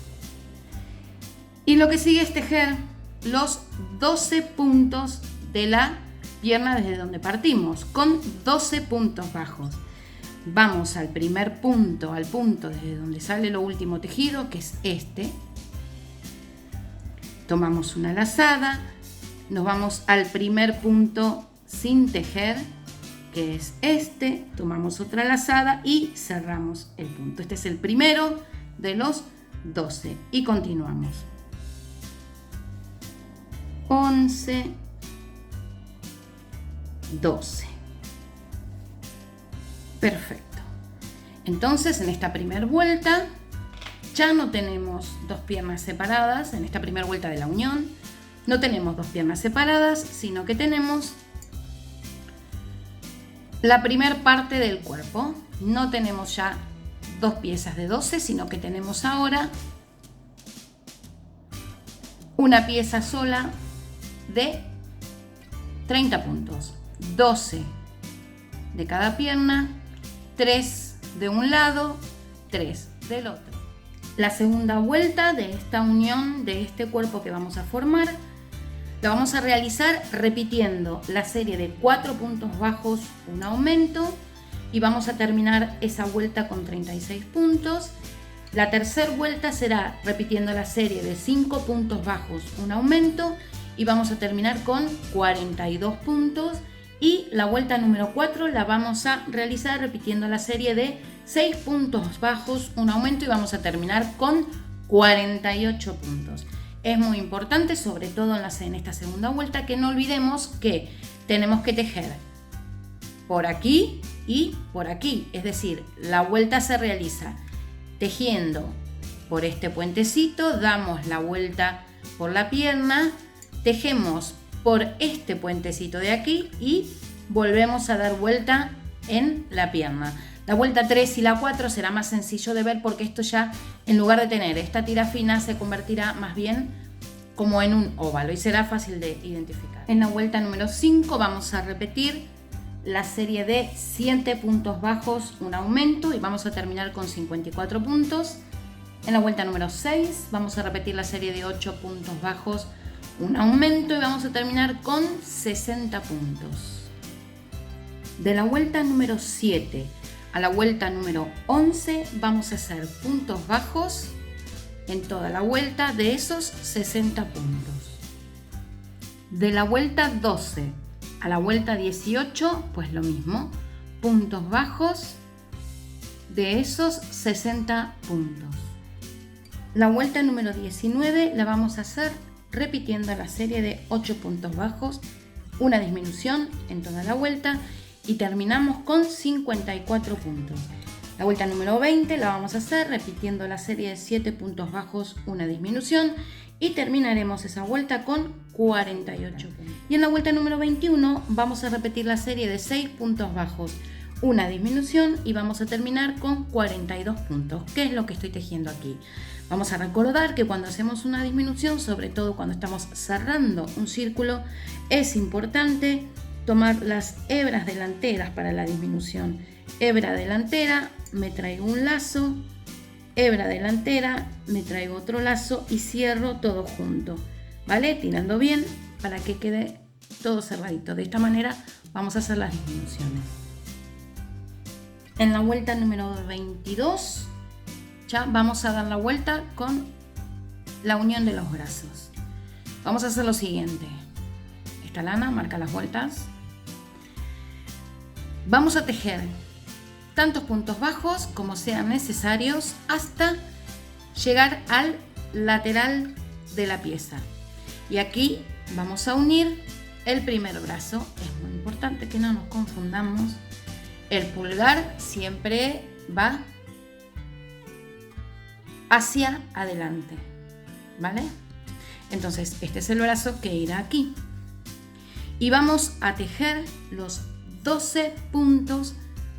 Y lo que sigue es tejer los 12 puntos de la pierna desde donde partimos, con 12 puntos bajos. Vamos al primer punto, al punto desde donde sale lo último tejido, que es este. Tomamos una lazada, nos vamos al primer punto sin tejer, que es este. Tomamos otra lazada y cerramos el punto. Este es el primero de los 12 y continuamos. 11, 12. Perfecto. Entonces en esta primera vuelta ya no tenemos dos piernas separadas, en esta primera vuelta de la unión no tenemos dos piernas separadas, sino que tenemos la primera parte del cuerpo. No tenemos ya dos piezas de 12, sino que tenemos ahora una pieza sola de 30 puntos, 12 de cada pierna, 3 de un lado, 3 del otro. La segunda vuelta de esta unión de este cuerpo que vamos a formar la vamos a realizar repitiendo la serie de 4 puntos bajos, un aumento, y vamos a terminar esa vuelta con 36 puntos. La tercera vuelta será repitiendo la serie de 5 puntos bajos, un aumento, y vamos a terminar con 42 puntos. Y la vuelta número 4 la vamos a realizar repitiendo la serie de 6 puntos bajos, un aumento, y vamos a terminar con 48 puntos. Es muy importante, sobre todo en esta segunda vuelta, que no olvidemos que tenemos que tejer por aquí y por aquí. Es decir, la vuelta se realiza tejiendo por este puentecito, damos la vuelta por la pierna, tejemos por este puentecito de aquí y volvemos a dar vuelta en la pierna. La vuelta 3 y la 4 será más sencillo de ver porque esto ya, en lugar de tener esta tira fina, se convertirá más bien como en un óvalo y será fácil de identificar. En la vuelta número 5 vamos a repetir la serie de 7 puntos bajos, un aumento, y vamos a terminar con 54 puntos. En la vuelta número 6 vamos a repetir la serie de 8 puntos bajos, un aumento, y vamos a terminar con 60 puntos. De la vuelta número 7 a la vuelta número 11 vamos a hacer puntos bajos en toda la vuelta de esos 60 puntos. De la vuelta 12 a la vuelta 18, pues lo mismo, puntos bajos de esos 60 puntos. La vuelta número 19 la vamos a hacer repitiendo la serie de 8 puntos bajos, una disminución en toda la vuelta, y terminamos con 54 puntos. La vuelta número 20 la vamos a hacer repitiendo la serie de 7 puntos bajos, una disminución, y terminaremos esa vuelta con 48 puntos. Y en la vuelta número 21 vamos a repetir la serie de 6 puntos bajos, una disminución, y vamos a terminar con 42 puntos. ¿Qué es lo que estoy tejiendo aquí? Vamos a recordar que cuando hacemos una disminución, sobre todo cuando estamos cerrando un círculo, es importante tomar las hebras delanteras para la disminución. Hebra delantera, me traigo un lazo, hebra delantera, me traigo otro lazo y cierro todo junto, ¿vale? Tirando bien para que quede todo cerradito. De esta manera vamos a hacer las disminuciones. En la vuelta número 22 ya vamos a dar la vuelta con la unión de los brazos. Vamos a hacer lo siguiente. Esta lana marca las vueltas. Vamos a tejer tantos puntos bajos como sean necesarios hasta llegar al lateral de la pieza. Y aquí vamos a unir el primer brazo. Es muy importante que no nos confundamos. El pulgar siempre va hacia adelante, ¿vale? Entonces este es el brazo que irá aquí. Y vamos a tejer los 12 puntos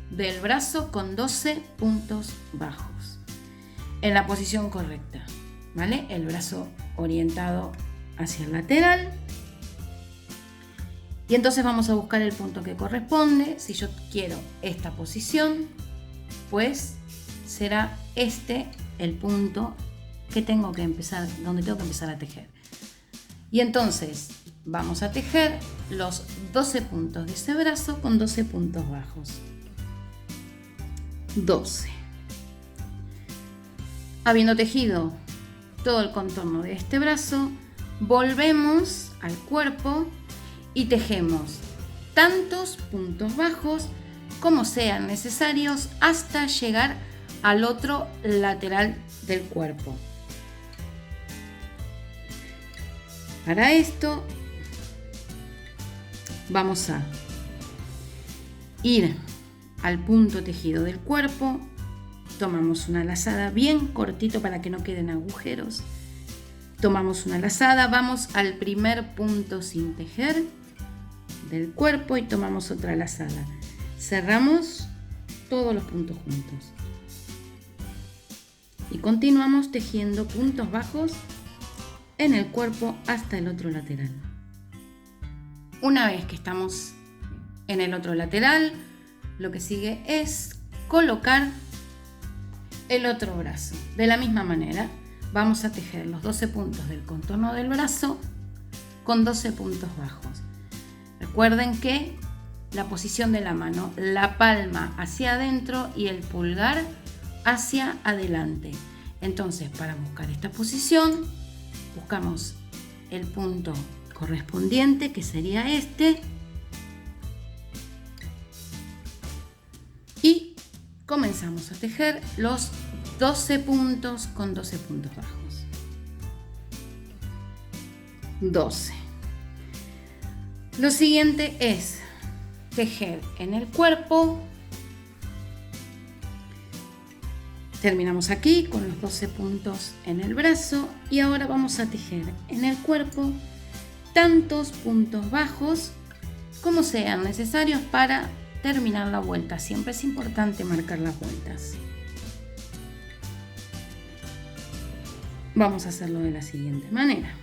del brazo con 12 puntos bajos en la posición correcta, ¿vale? El brazo orientado hacia el lateral. Y entonces vamos a buscar el punto que corresponde. Si yo quiero esta posición, pues será este el punto que tengo que empezar, donde tengo que empezar a tejer. Y entonces vamos a tejer los 12 puntos de ese brazo con 12 puntos bajos. 12. Habiendo tejido todo el contorno de este brazo, volvemos al cuerpo y tejemos tantos puntos bajos como sean necesarios hasta llegar al otro lateral del cuerpo. Para esto vamos a ir al punto tejido del cuerpo, tomamos una lazada bien cortito para que no queden agujeros, tomamos una lazada, vamos al primer punto sin tejer del cuerpo y tomamos otra lazada, cerramos todos los puntos juntos y continuamos tejiendo puntos bajos en el cuerpo hasta el otro lateral. Una vez que estamos en el otro lateral, lo que sigue es colocar el otro brazo. De la misma manera, vamos a tejer los 12 puntos del contorno del brazo con 12 puntos bajos. Recuerden que la posición de la mano, la palma hacia adentro y el pulgar hacia adelante. Entonces, para buscar esta posición, buscamos el punto correspondiente, que sería este, y comenzamos a tejer los 12 puntos con 12 puntos bajos. 12. Lo siguiente es tejer en el cuerpo. Terminamos aquí con los 12 puntos en el brazo y ahora vamos a tejer en el cuerpo tantos puntos bajos como sean necesarios para terminar la vuelta. Siempre es importante marcar las vueltas. Vamos a hacerlo de la siguiente manera.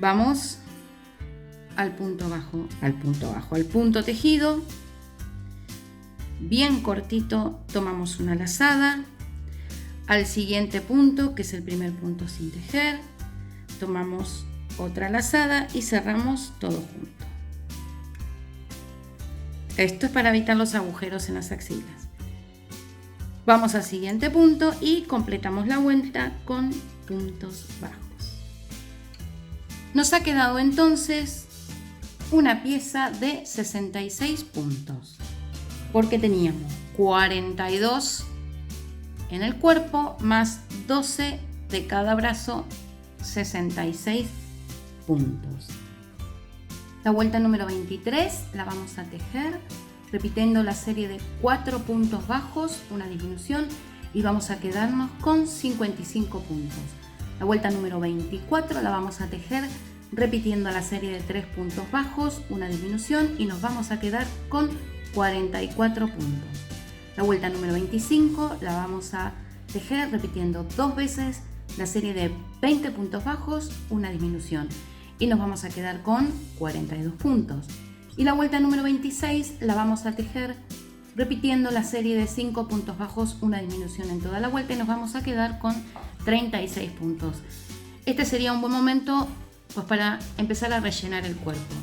Vamos al punto bajo, al punto tejido. Bien cortito, tomamos una lazada. Al siguiente punto, que es el primer punto sin tejer, tomamos otra lazada y cerramos todo junto. Esto es para evitar los agujeros en las axilas. Vamos al siguiente punto y completamos la vuelta con puntos bajos. Nos ha quedado entonces una pieza de 66 puntos, porque teníamos 42 en el cuerpo más 12 de cada brazo, 66 puntos. La vuelta número 23 la vamos a tejer repitiendo la serie de 4 puntos bajos, una disminución, y vamos a quedarnos con 55 puntos. La vuelta número 24 la vamos a tejer repitiendo la serie de 3 puntos bajos, una disminución, y nos vamos a quedar con 44 puntos. La vuelta número 25 la vamos a tejer repitiendo 2 veces la serie de 20 puntos bajos, una disminución, y nos vamos a quedar con 42 puntos. Y la vuelta número 26 la vamos a tejer repitiendo la serie de 5 puntos bajos, una disminución en toda la vuelta, y nos vamos a quedar con 36 puntos. Este sería un buen momento pues para empezar a rellenar el cuerpo.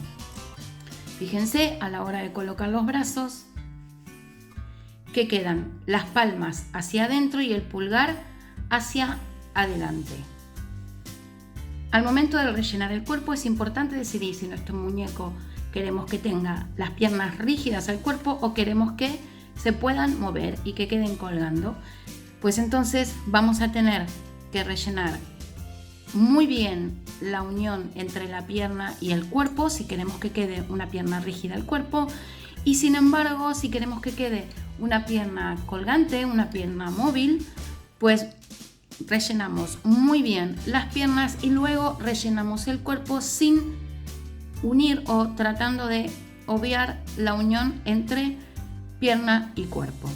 Fíjense a la hora de colocar los brazos que quedan las palmas hacia adentro y el pulgar hacia adelante. Al momento de rellenar el cuerpo es importante decidir si nuestro muñeco queremos que tenga las piernas rígidas al cuerpo o queremos que se puedan mover y que queden colgando. Pues entonces vamos a tener que rellenar muy bien la unión entre la pierna y el cuerpo si queremos que quede una pierna rígida al cuerpo, y sin embargo si queremos que quede una pierna colgante, una pierna móvil, pues rellenamos muy bien las piernas y luego rellenamos el cuerpo sin unir o tratando de obviar la unión entre pierna y cuerpo.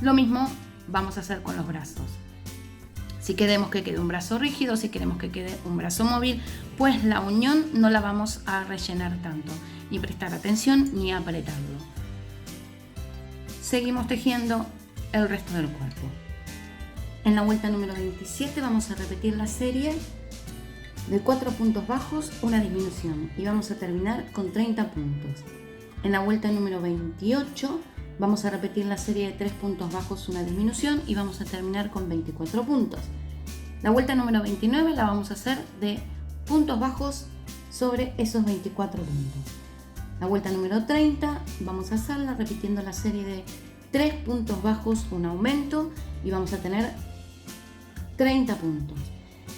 Lo mismo vamos a hacer con los brazos. Si queremos que quede un brazo rígido, si queremos que quede un brazo móvil, pues la unión no la vamos a rellenar tanto, ni prestar atención ni apretarlo. Seguimos tejiendo el resto del cuerpo. En la vuelta número 27 vamos a repetir la serie de 4 puntos bajos, una disminución, y vamos a terminar con 30 puntos. En la vuelta número 28 vamos a repetir la serie de 3 puntos bajos, una disminución, y vamos a terminar con 24 puntos. La vuelta número 29 la vamos a hacer de puntos bajos sobre esos 24 puntos. La vuelta número 30 vamos a hacerla repitiendo la serie de 3 puntos bajos, un aumento, y vamos a tener 30 puntos.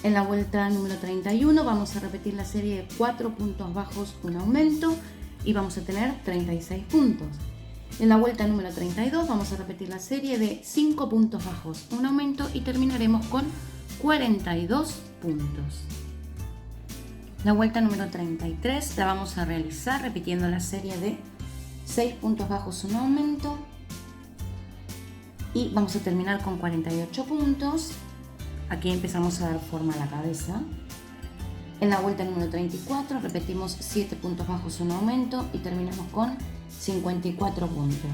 En la vuelta número 31 vamos a repetir la serie de 4 puntos bajos, un aumento, y vamos a tener 36 puntos. En la vuelta número 32 vamos a repetir la serie de 5 puntos bajos, un aumento, y terminaremos con 42 puntos. La vuelta número 33 la vamos a realizar repitiendo la serie de 6 puntos bajos, un aumento, y vamos a terminar con 48 puntos. Aquí empezamos a dar forma a la cabeza. En la vuelta número 34 repetimos 7 puntos bajos, un aumento, y terminamos con 54 puntos.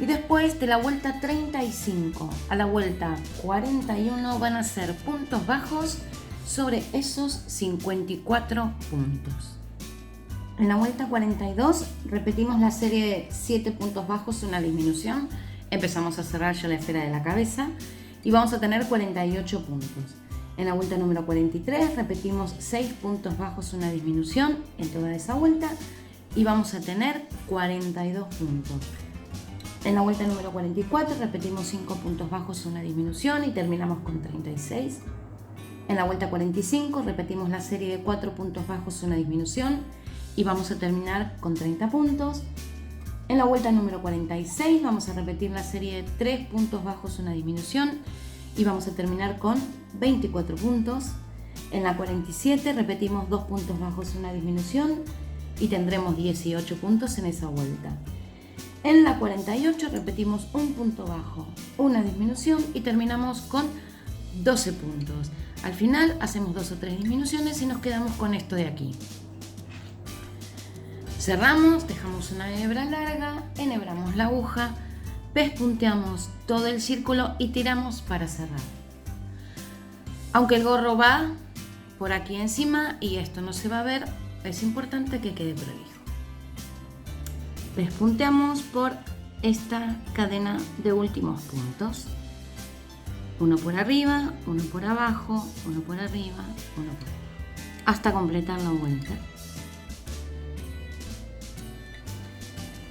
Y después de la vuelta 35 a la vuelta 41 van a ser puntos bajos sobre esos 54 puntos. En la vuelta 42 repetimos la serie de 7 puntos bajos, una disminución. Empezamos a cerrar ya la esfera de la cabeza y vamos a tener 48 puntos. En la vuelta número 43 repetimos 6 puntos bajos, una disminución en toda esa vuelta y vamos a tener 42 puntos. En la vuelta número 44 repetimos 5 puntos bajos, una disminución y terminamos con 36. En la vuelta 45 repetimos la serie de 4 puntos bajos, una disminución y vamos a terminar con 30 puntos. En la vuelta número 46 vamos a repetir la serie de 3 puntos bajos, una disminución y vamos a terminar con 24 puntos. En la 47 repetimos 2 puntos bajos, una disminución y tendremos 18 puntos en esa vuelta. En la 48 repetimos un punto bajo, una disminución y terminamos con 12 puntos. Al final hacemos 2 o 3 disminuciones y nos quedamos con esto de aquí. Cerramos, dejamos una hebra larga, enhebramos la aguja, pespunteamos todo el círculo y tiramos para cerrar. Aunque el gorro va por aquí encima y esto no se va a ver, es importante que quede prolijo. Pespunteamos por esta cadena de últimos puntos. Uno por arriba, uno por abajo, uno por arriba, uno por abajo, hasta completar la vuelta.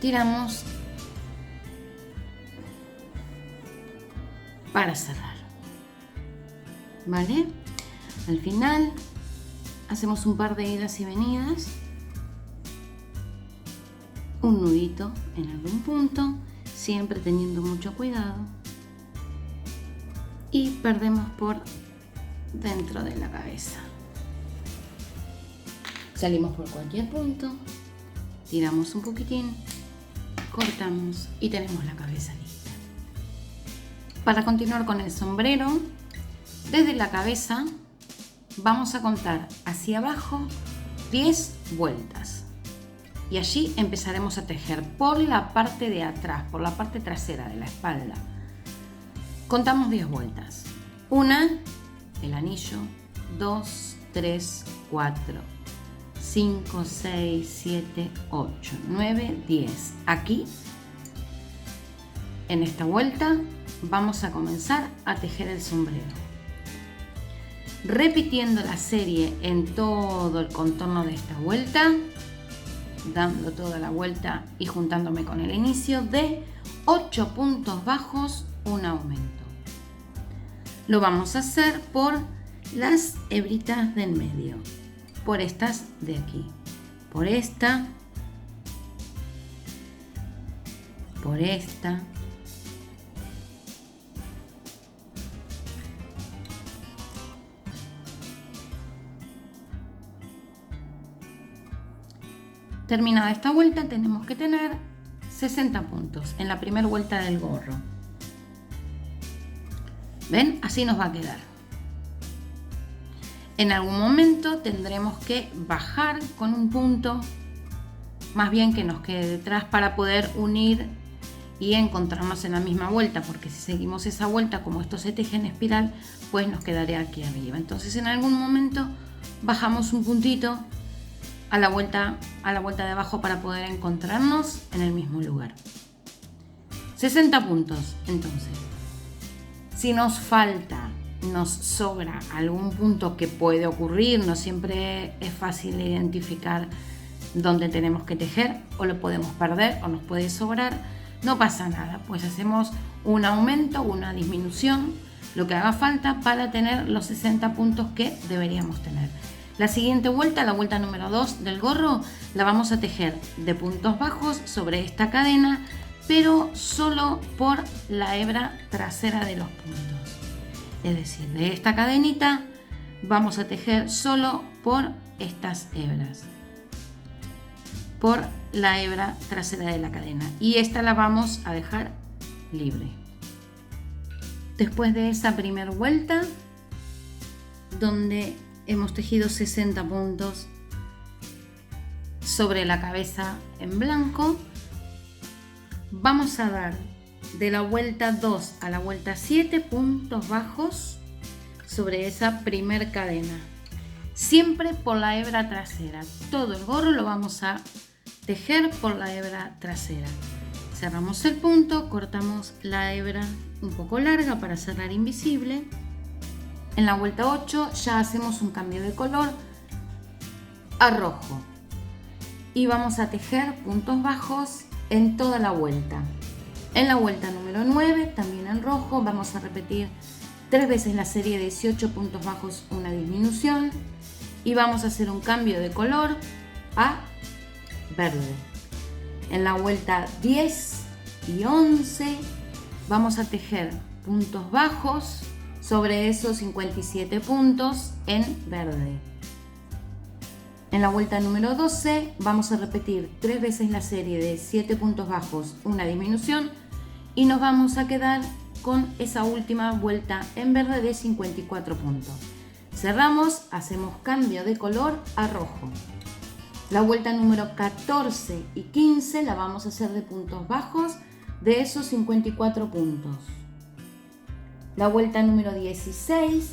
Tiramos para cerrar. ¿Vale? Al final hacemos un par de idas y venidas, un nudito en algún punto, siempre teniendo mucho cuidado, y perdemos por dentro de la cabeza. Salimos por cualquier punto, tiramos un poquitín, cortamos y tenemos la cabeza lista. Para continuar con el sombrero, desde la cabeza vamos a contar hacia abajo 10 vueltas. Y allí empezaremos a tejer por la parte de atrás, por la parte trasera de la espalda. Contamos 10 vueltas. 1, el anillo, 2, 3, 4, 5, 6, 7, 8, 9, 10. Aquí, en esta vuelta, vamos a comenzar a tejer el sombrero. Repitiendo la serie en todo el contorno de esta vuelta, dando toda la vuelta y juntándome con el inicio de 8 puntos bajos, un aumento. Lo vamos a hacer por las hebritas del medio, por estas de aquí, por esta, por esta, terminada esta vuelta tenemos que tener 60 puntos en la primera vuelta del gorro. ¿Ven? Así nos va a quedar. En algún momento tendremos que bajar con un punto, más bien que nos quede detrás, para poder unir y encontrarnos en la misma vuelta, porque si seguimos esa vuelta como esto se teje en espiral, pues nos quedaría aquí arriba. Entonces en algún momento bajamos un puntito a la vuelta de abajo para poder encontrarnos en el mismo lugar. 60 puntos. Entonces, si nos falta, nos sobra algún punto, que puede ocurrir, no siempre es fácil identificar dónde tenemos que tejer, o lo podemos perder o nos puede sobrar, no pasa nada, pues hacemos un aumento, una disminución, lo que haga falta para tener los 60 puntos que deberíamos tener. La siguiente vuelta, la vuelta número 2 del gorro, la vamos a tejer de puntos bajos sobre esta cadena, pero solo por la hebra trasera de los puntos. Es decir, de esta cadenita vamos a tejer solo por estas hebras, por la hebra trasera de la cadena, y esta la vamos a dejar libre. Después de esa primera vuelta, donde hemos tejido 60 puntos sobre la cabeza en blanco, vamos a dar de la vuelta 2 a la vuelta 7 puntos bajos sobre esa primer cadena, siempre por la hebra trasera. Todo el gorro lo vamos a tejer por la hebra trasera. Cerramos el punto, cortamos la hebra un poco larga para cerrar invisible. En la vuelta 8 ya hacemos un cambio de color a rojo y vamos a tejer puntos bajos en toda la vuelta. En la vuelta número 9, también en rojo, vamos a repetir 3 veces la serie de 18 puntos bajos, una disminución, y vamos a hacer un cambio de color a verde. En la vuelta 10 y 11 vamos a tejer puntos bajos sobre esos 57 puntos en verde. En la vuelta número 12 vamos a repetir 3 veces la serie de 7 puntos bajos, una disminución, y nos vamos a quedar con esa última vuelta en verde de 54 puntos. Cerramos, hacemos cambio de color a rojo. La vuelta número 14 y 15 la vamos a hacer de puntos bajos de esos 54 puntos. La vuelta número 16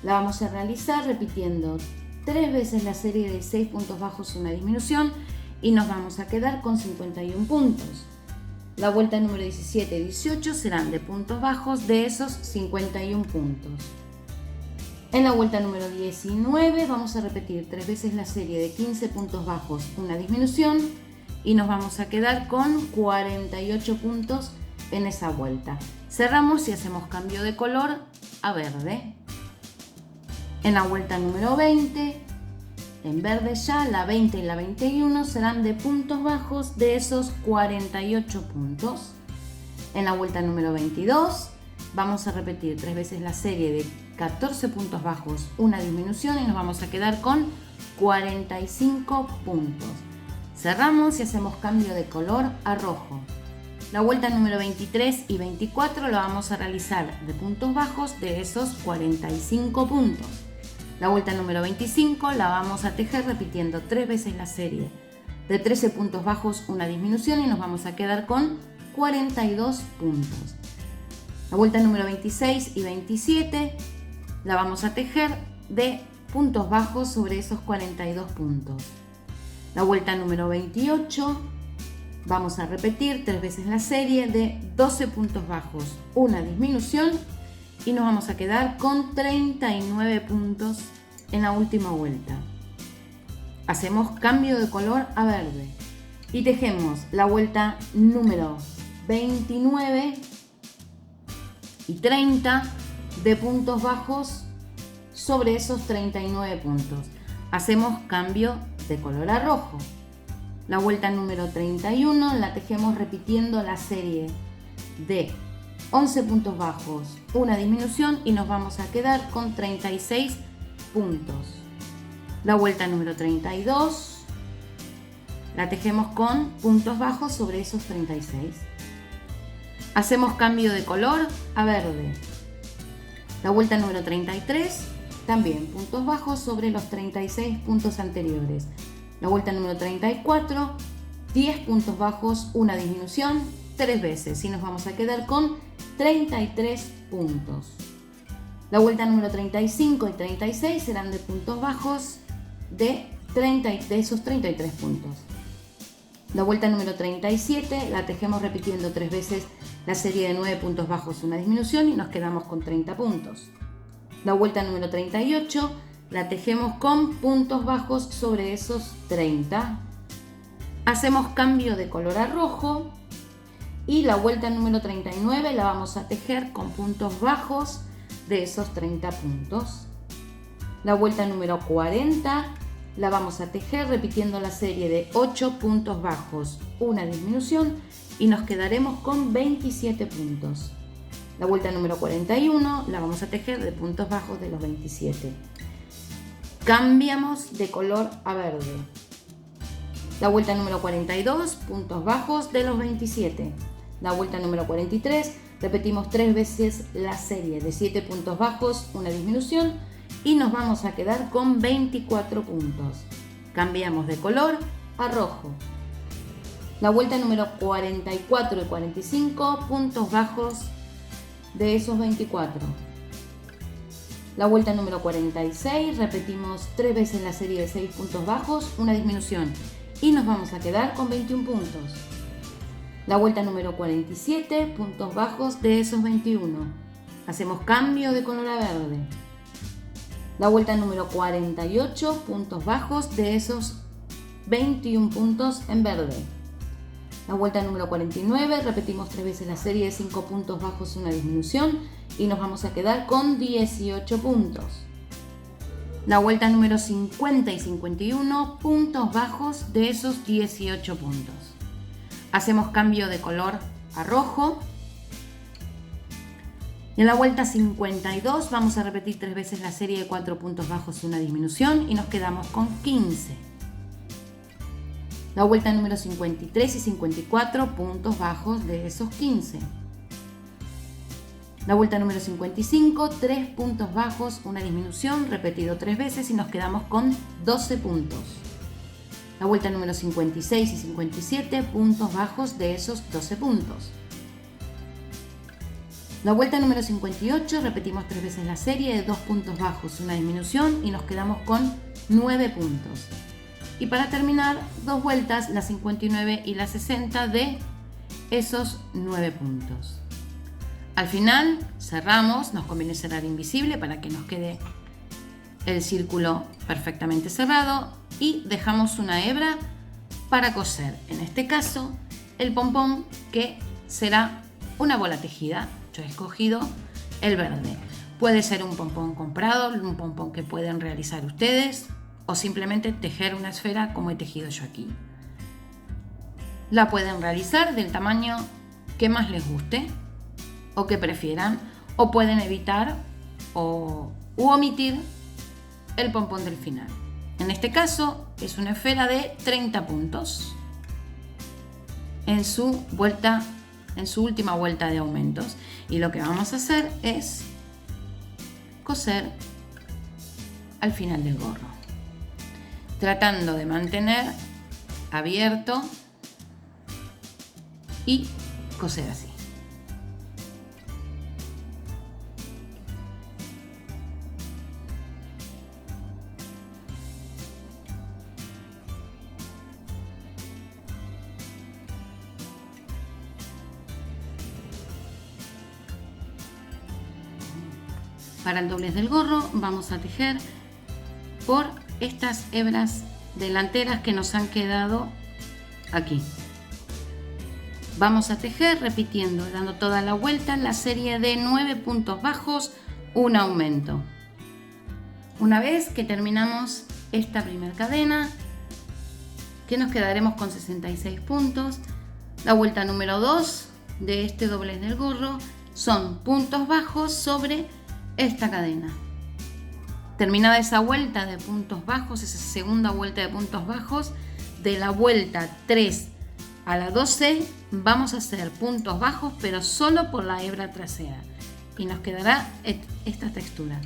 la vamos a realizar repitiendo 3 veces la serie de 6 puntos bajos, una disminución, y nos vamos a quedar con 51 puntos. La vuelta número 17 y 18 serán de puntos bajos de esos 51 puntos. En la vuelta número 19 vamos a repetir 3 veces la serie de 15 puntos bajos, una disminución, y nos vamos a quedar con 48 puntos en esa vuelta. Cerramos y hacemos cambio de color a verde. En la vuelta número 20, en verde ya, la 20 y la 21 serán de puntos bajos de esos 48 puntos. En la vuelta número 22 vamos a repetir 3 veces la serie de 14 puntos bajos, una disminución, y nos vamos a quedar con 45 puntos. Cerramos y hacemos cambio de color a rojo. La vuelta número 23 y 24 la vamos a realizar de puntos bajos de esos 45 puntos. La vuelta número 25 la vamos a tejer repitiendo 3 veces la serie de 13 puntos bajos, una disminución, y nos vamos a quedar con 42 puntos. La vuelta número 26 y 27 la vamos a tejer de puntos bajos sobre esos 42 puntos. La vuelta número 28 vamos a repetir 3 veces la serie de 12 puntos bajos, una disminución, y nos vamos a quedar con 39 puntos en la última vuelta. Hacemos cambio de color a verde y tejemos la vuelta número 29 y 30 de puntos bajos sobre esos 39 puntos. Hacemos cambio de color a rojo. La vuelta número 31 la tejemos repitiendo la serie de 11 puntos bajos, una disminución, y nos vamos a quedar con 36 puntos. La vuelta número 32 la tejemos con puntos bajos sobre esos 36. Hacemos cambio de color a verde. La vuelta número 33 también puntos bajos sobre los 36 puntos anteriores. La vuelta número 34, 10 puntos bajos, una disminución, 3 veces, y nos vamos a quedar con 33 puntos. La vuelta número 35 y 36 serán de puntos bajos de esos 33 puntos. La vuelta número 37 la tejemos repitiendo 3 veces la serie de 9 puntos bajos, una disminución, y nos quedamos con 30 puntos. La vuelta número 38 la tejemos con puntos bajos sobre esos 30. Hacemos cambio de color a rojo y la vuelta número 39 la vamos a tejer con puntos bajos de esos 30 puntos. La vuelta número 40 la vamos a tejer repitiendo la serie de 8 puntos bajos, una disminución, y nos quedaremos con 27 puntos. La vuelta número 41 la vamos a tejer de puntos bajos de los 27. Cambiamos de color a verde. La vuelta número 42, puntos bajos de los 27. La vuelta número 43, repetimos 3 veces la serie de 7 puntos bajos, una disminución, y nos vamos a quedar con 24 puntos. Cambiamos de color a rojo. La vuelta número 44 y 45, puntos bajos de esos 24. La vuelta número 46, repetimos 3 veces la serie de 6 puntos bajos, una disminución y nos vamos a quedar con 21 puntos. La vuelta número 47, puntos bajos de esos 21. Hacemos cambio de color a verde. La vuelta número 48, puntos bajos de esos 21 puntos en verde. La vuelta número 49, repetimos 3 veces la serie de 5 puntos bajos, una disminución y nos vamos a quedar con 18 puntos. La vuelta número 50 y 51, puntos bajos de esos 18 puntos. Hacemos cambio de color a rojo. Y en la vuelta 52 vamos a repetir 3 veces la serie de 4 puntos bajos, una disminución y nos quedamos con 15. La vuelta número 53 y 54, puntos bajos de esos 15. La vuelta número 55, 3 puntos bajos, una disminución, repetido 3 veces y nos quedamos con 12 puntos. La vuelta número 56 y 57, puntos bajos de esos 12 puntos. La vuelta número 58, repetimos 3 veces la serie de 2 puntos bajos, una disminución y nos quedamos con 9 puntos. Y para terminar, 2 vueltas, la 59 y la 60 de esos 9 puntos. Al final cerramos, nos conviene cerrar invisible para que nos quede el círculo perfectamente cerrado y dejamos una hebra para coser, en este caso, el pompón que será una bola tejida. Yo he escogido el verde. Puede ser un pompón comprado, un pompón que pueden realizar ustedes o simplemente tejer una esfera como he tejido yo aquí. La pueden realizar del tamaño que más les guste o que prefieran, o pueden evitar u omitir el pompón del final. En este caso es una esfera de 30 puntos en su última vuelta de aumentos, y lo que vamos a hacer es coser al final del gorro, tratando de mantener abierto y coser así. Para el doblez del gorro vamos a tejer por estas hebras delanteras que nos han quedado aquí. Vamos a tejer repitiendo, dando toda la vuelta, la serie de 9 puntos bajos, un aumento. Una vez que terminamos esta primera cadena, que nos quedaremos con 66 puntos, la vuelta número 2 de este doblez del gorro son puntos bajos sobre esta cadena. Terminada esa vuelta de puntos bajos, esa segunda vuelta de puntos bajos, de la vuelta 3 a la 12 vamos a hacer puntos bajos, pero solo por la hebra trasera, y nos quedará esta textura.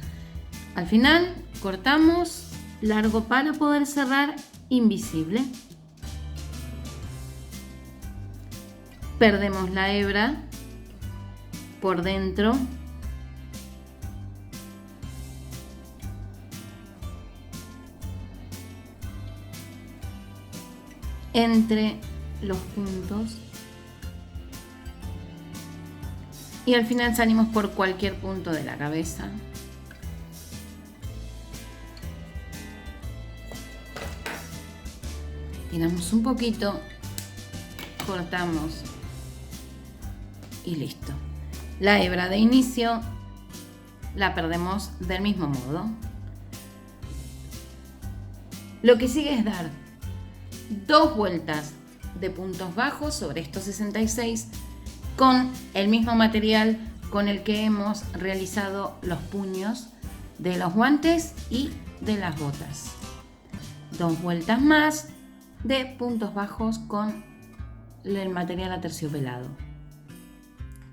Al final cortamos largo para poder cerrar invisible. Perdemos la hebra por dentro . Entre los puntos y al final salimos por cualquier punto de la cabeza. Tiramos un poquito, cortamos y listo. La hebra de inicio la perdemos del mismo modo. Lo que sigue es dar 2 vueltas de puntos bajos sobre estos 66 con el mismo material con el que hemos realizado los puños de los guantes y de las botas. 2 vueltas más de puntos bajos con el material aterciopelado.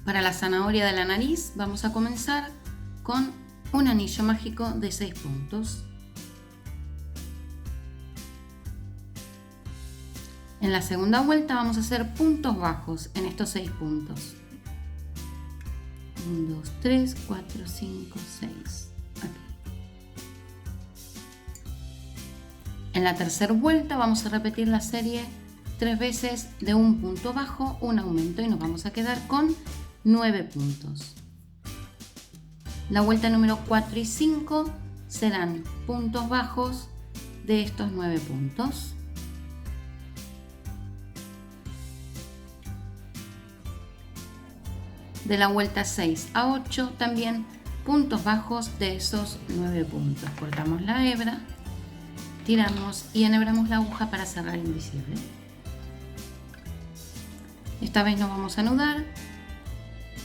Para la zanahoria de la nariz vamos a comenzar con un anillo mágico de 6 puntos. En la segunda vuelta vamos a hacer puntos bajos en estos 6 puntos. 1, 2, 3, 4, 5, 6. Aquí. En la tercera vuelta vamos a repetir la serie 3 veces de un punto bajo, un aumento y nos vamos a quedar con 9 puntos. La vuelta número 4 y 5 serán puntos bajos de estos 9 puntos. De la vuelta 6 a 8 también puntos bajos de esos 9 puntos. Cortamos la hebra, tiramos y enhebramos la aguja para cerrar invisible. Esta vez no vamos a anudar,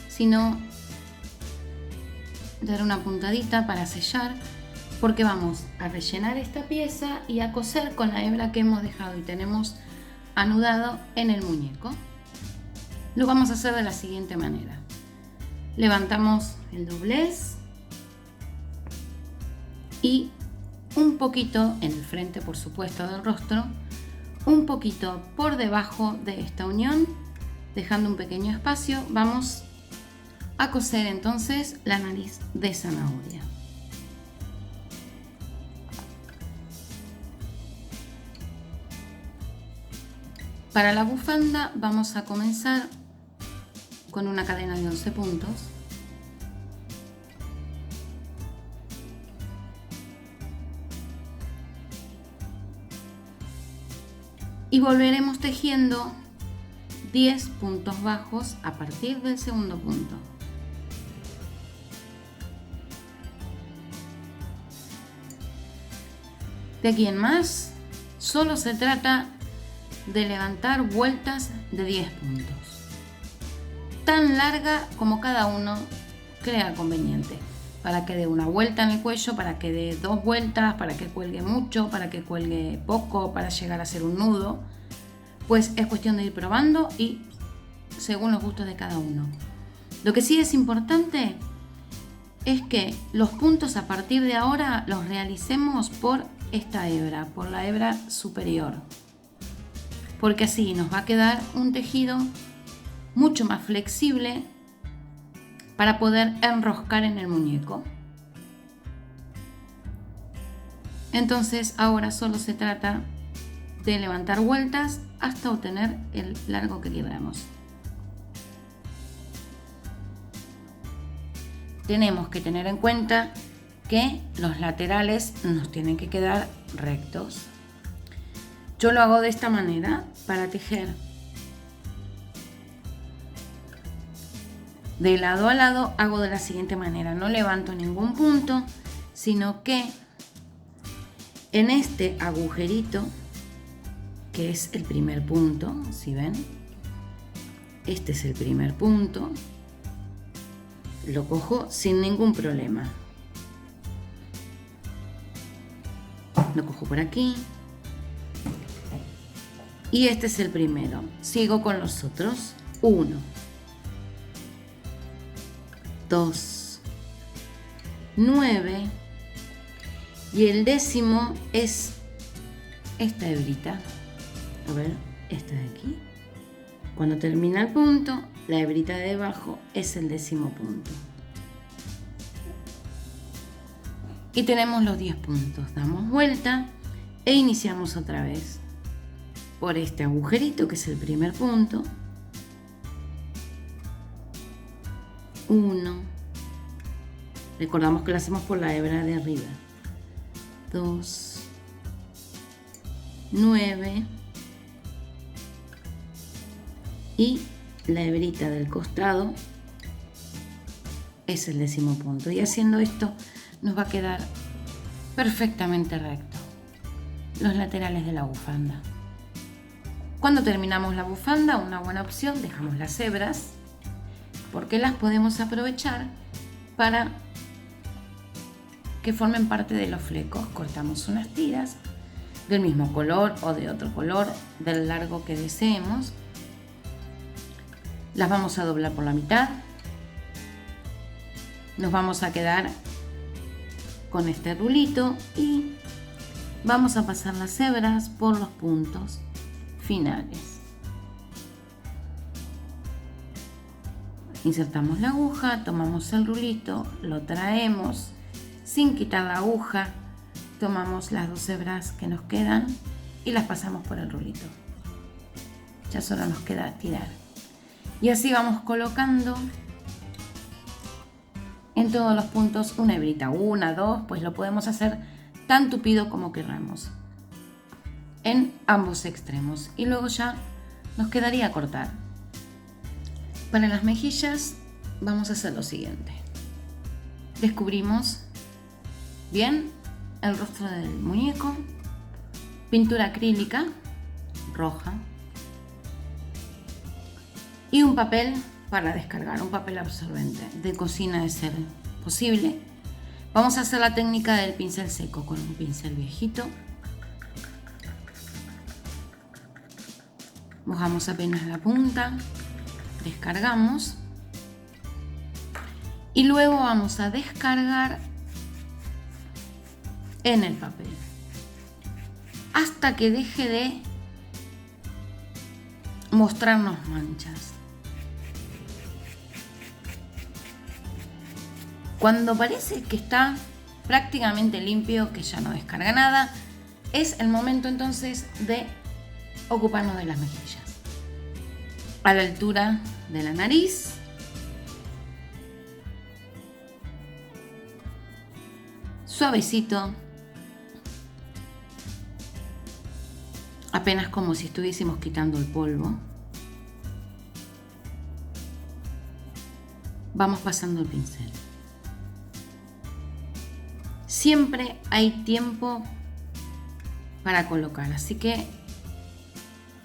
sino dar una puntadita para sellar, porque vamos a rellenar esta pieza y a coser con la hebra que hemos dejado y tenemos anudado en el muñeco. Lo vamos a hacer de la siguiente manera. Levantamos el doblez y un poquito en el frente, por supuesto, del rostro, un poquito por debajo de esta unión, dejando un pequeño espacio, vamos a coser entonces la nariz de zanahoria. Para la bufanda vamos a comenzar con una cadena de 11 puntos. Y volveremos tejiendo 10 puntos bajos a partir del segundo punto. De aquí en más, solo se trata de levantar vueltas de 10 puntos. Tan larga como cada uno crea conveniente. Para que dé una vuelta en el cuello, para que dé 2 vueltas, para que cuelgue mucho, para que cuelgue poco, para llegar a ser un nudo. Pues es cuestión de ir probando y según los gustos de cada uno. Lo que sí es importante es que los puntos a partir de ahora los realicemos por esta hebra, por la hebra superior. Porque así nos va a quedar un tejido mucho más flexible para poder enroscar en el muñeco. Entonces ahora solo se trata de levantar vueltas hasta obtener el largo que queramos. Tenemos que tener en cuenta que los laterales nos tienen que quedar rectos. Yo lo hago de esta manera para tejer de lado a lado. Hago de la siguiente manera: no levanto ningún punto, sino que en este agujerito, que es el primer punto, si ven, este es el primer punto, lo cojo sin ningún problema. Lo cojo por aquí y este es el primero. Sigo con los otros. 1, 2, 9 y el décimo es esta hebrita. A ver, esta de aquí. Cuando termina el punto, la hebrita de debajo es el décimo punto. Y tenemos los 10 puntos. Damos vuelta e iniciamos otra vez por este agujerito que es el primer punto. 1. Recordamos que lo hacemos por la hebra de arriba. 2, 9 y la hebrita del costado es el décimo punto. Y haciendo esto nos va a quedar perfectamente recto los laterales de la bufanda. Cuando terminamos la bufanda, una buena opción, dejamos las hebras porque las podemos aprovechar para que formen parte de los flecos. Cortamos unas tiras del mismo color o de otro color, del largo que deseemos. Las vamos a doblar por la mitad. Nos vamos a quedar con este rulito y vamos a pasar las hebras por los puntos, finales. Insertamos la aguja, tomamos el rulito, lo traemos sin quitar la aguja, tomamos las 2 hebras que nos quedan y las pasamos por el rulito. Ya solo nos queda tirar. Y así vamos colocando en todos los puntos una hebrita, 1, 2, pues lo podemos hacer tan tupido como queramos en ambos extremos. Y luego ya nos quedaría cortar. Para las mejillas vamos a hacer lo siguiente. Descubrimos bien el rostro del muñeco, pintura acrílica roja y un papel para descargar, un papel absorbente de cocina de ser posible. Vamos a hacer la técnica del pincel seco con un pincel viejito. Mojamos apenas la punta, descargamos y luego vamos a descargar en el papel hasta que deje de mostrarnos manchas. Cuando parece que está prácticamente limpio, que ya no descarga nada, es el momento entonces de ocuparnos de las mejillas. A la altura de la nariz. Suavecito. Apenas como si estuviésemos quitando el polvo. Vamos pasando el pincel. Siempre hay tiempo para colocar, así que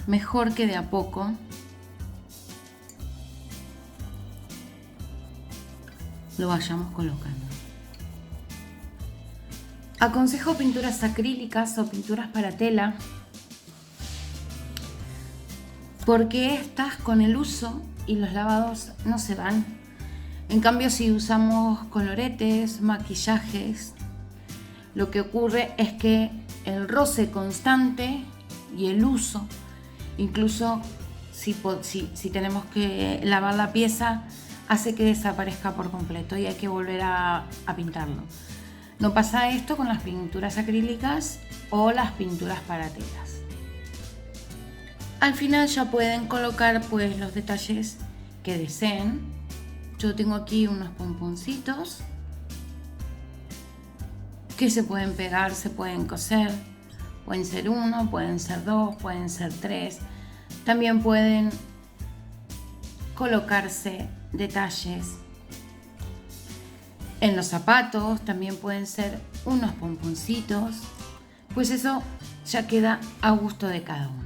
mejor que de a poco lo vayamos colocando. Aconsejo pinturas acrílicas o pinturas para tela, porque estas con el uso y los lavados no se van. En cambio, si usamos coloretes, maquillajes, lo que ocurre es que el roce constante y el uso, incluso si tenemos que lavar la pieza, hace que desaparezca por completo y hay que volver a pintarlo. No pasa esto con las pinturas acrílicas o las pinturas para telas. Al final ya pueden colocar pues los detalles que deseen. Yo tengo aquí unos pomponcitos que se pueden pegar, se pueden coser. Pueden ser 1, pueden ser 2, pueden ser 3. También pueden colocarse detalles en los zapatos, también pueden ser unos pomponcitos. Pues eso ya queda a gusto de cada uno.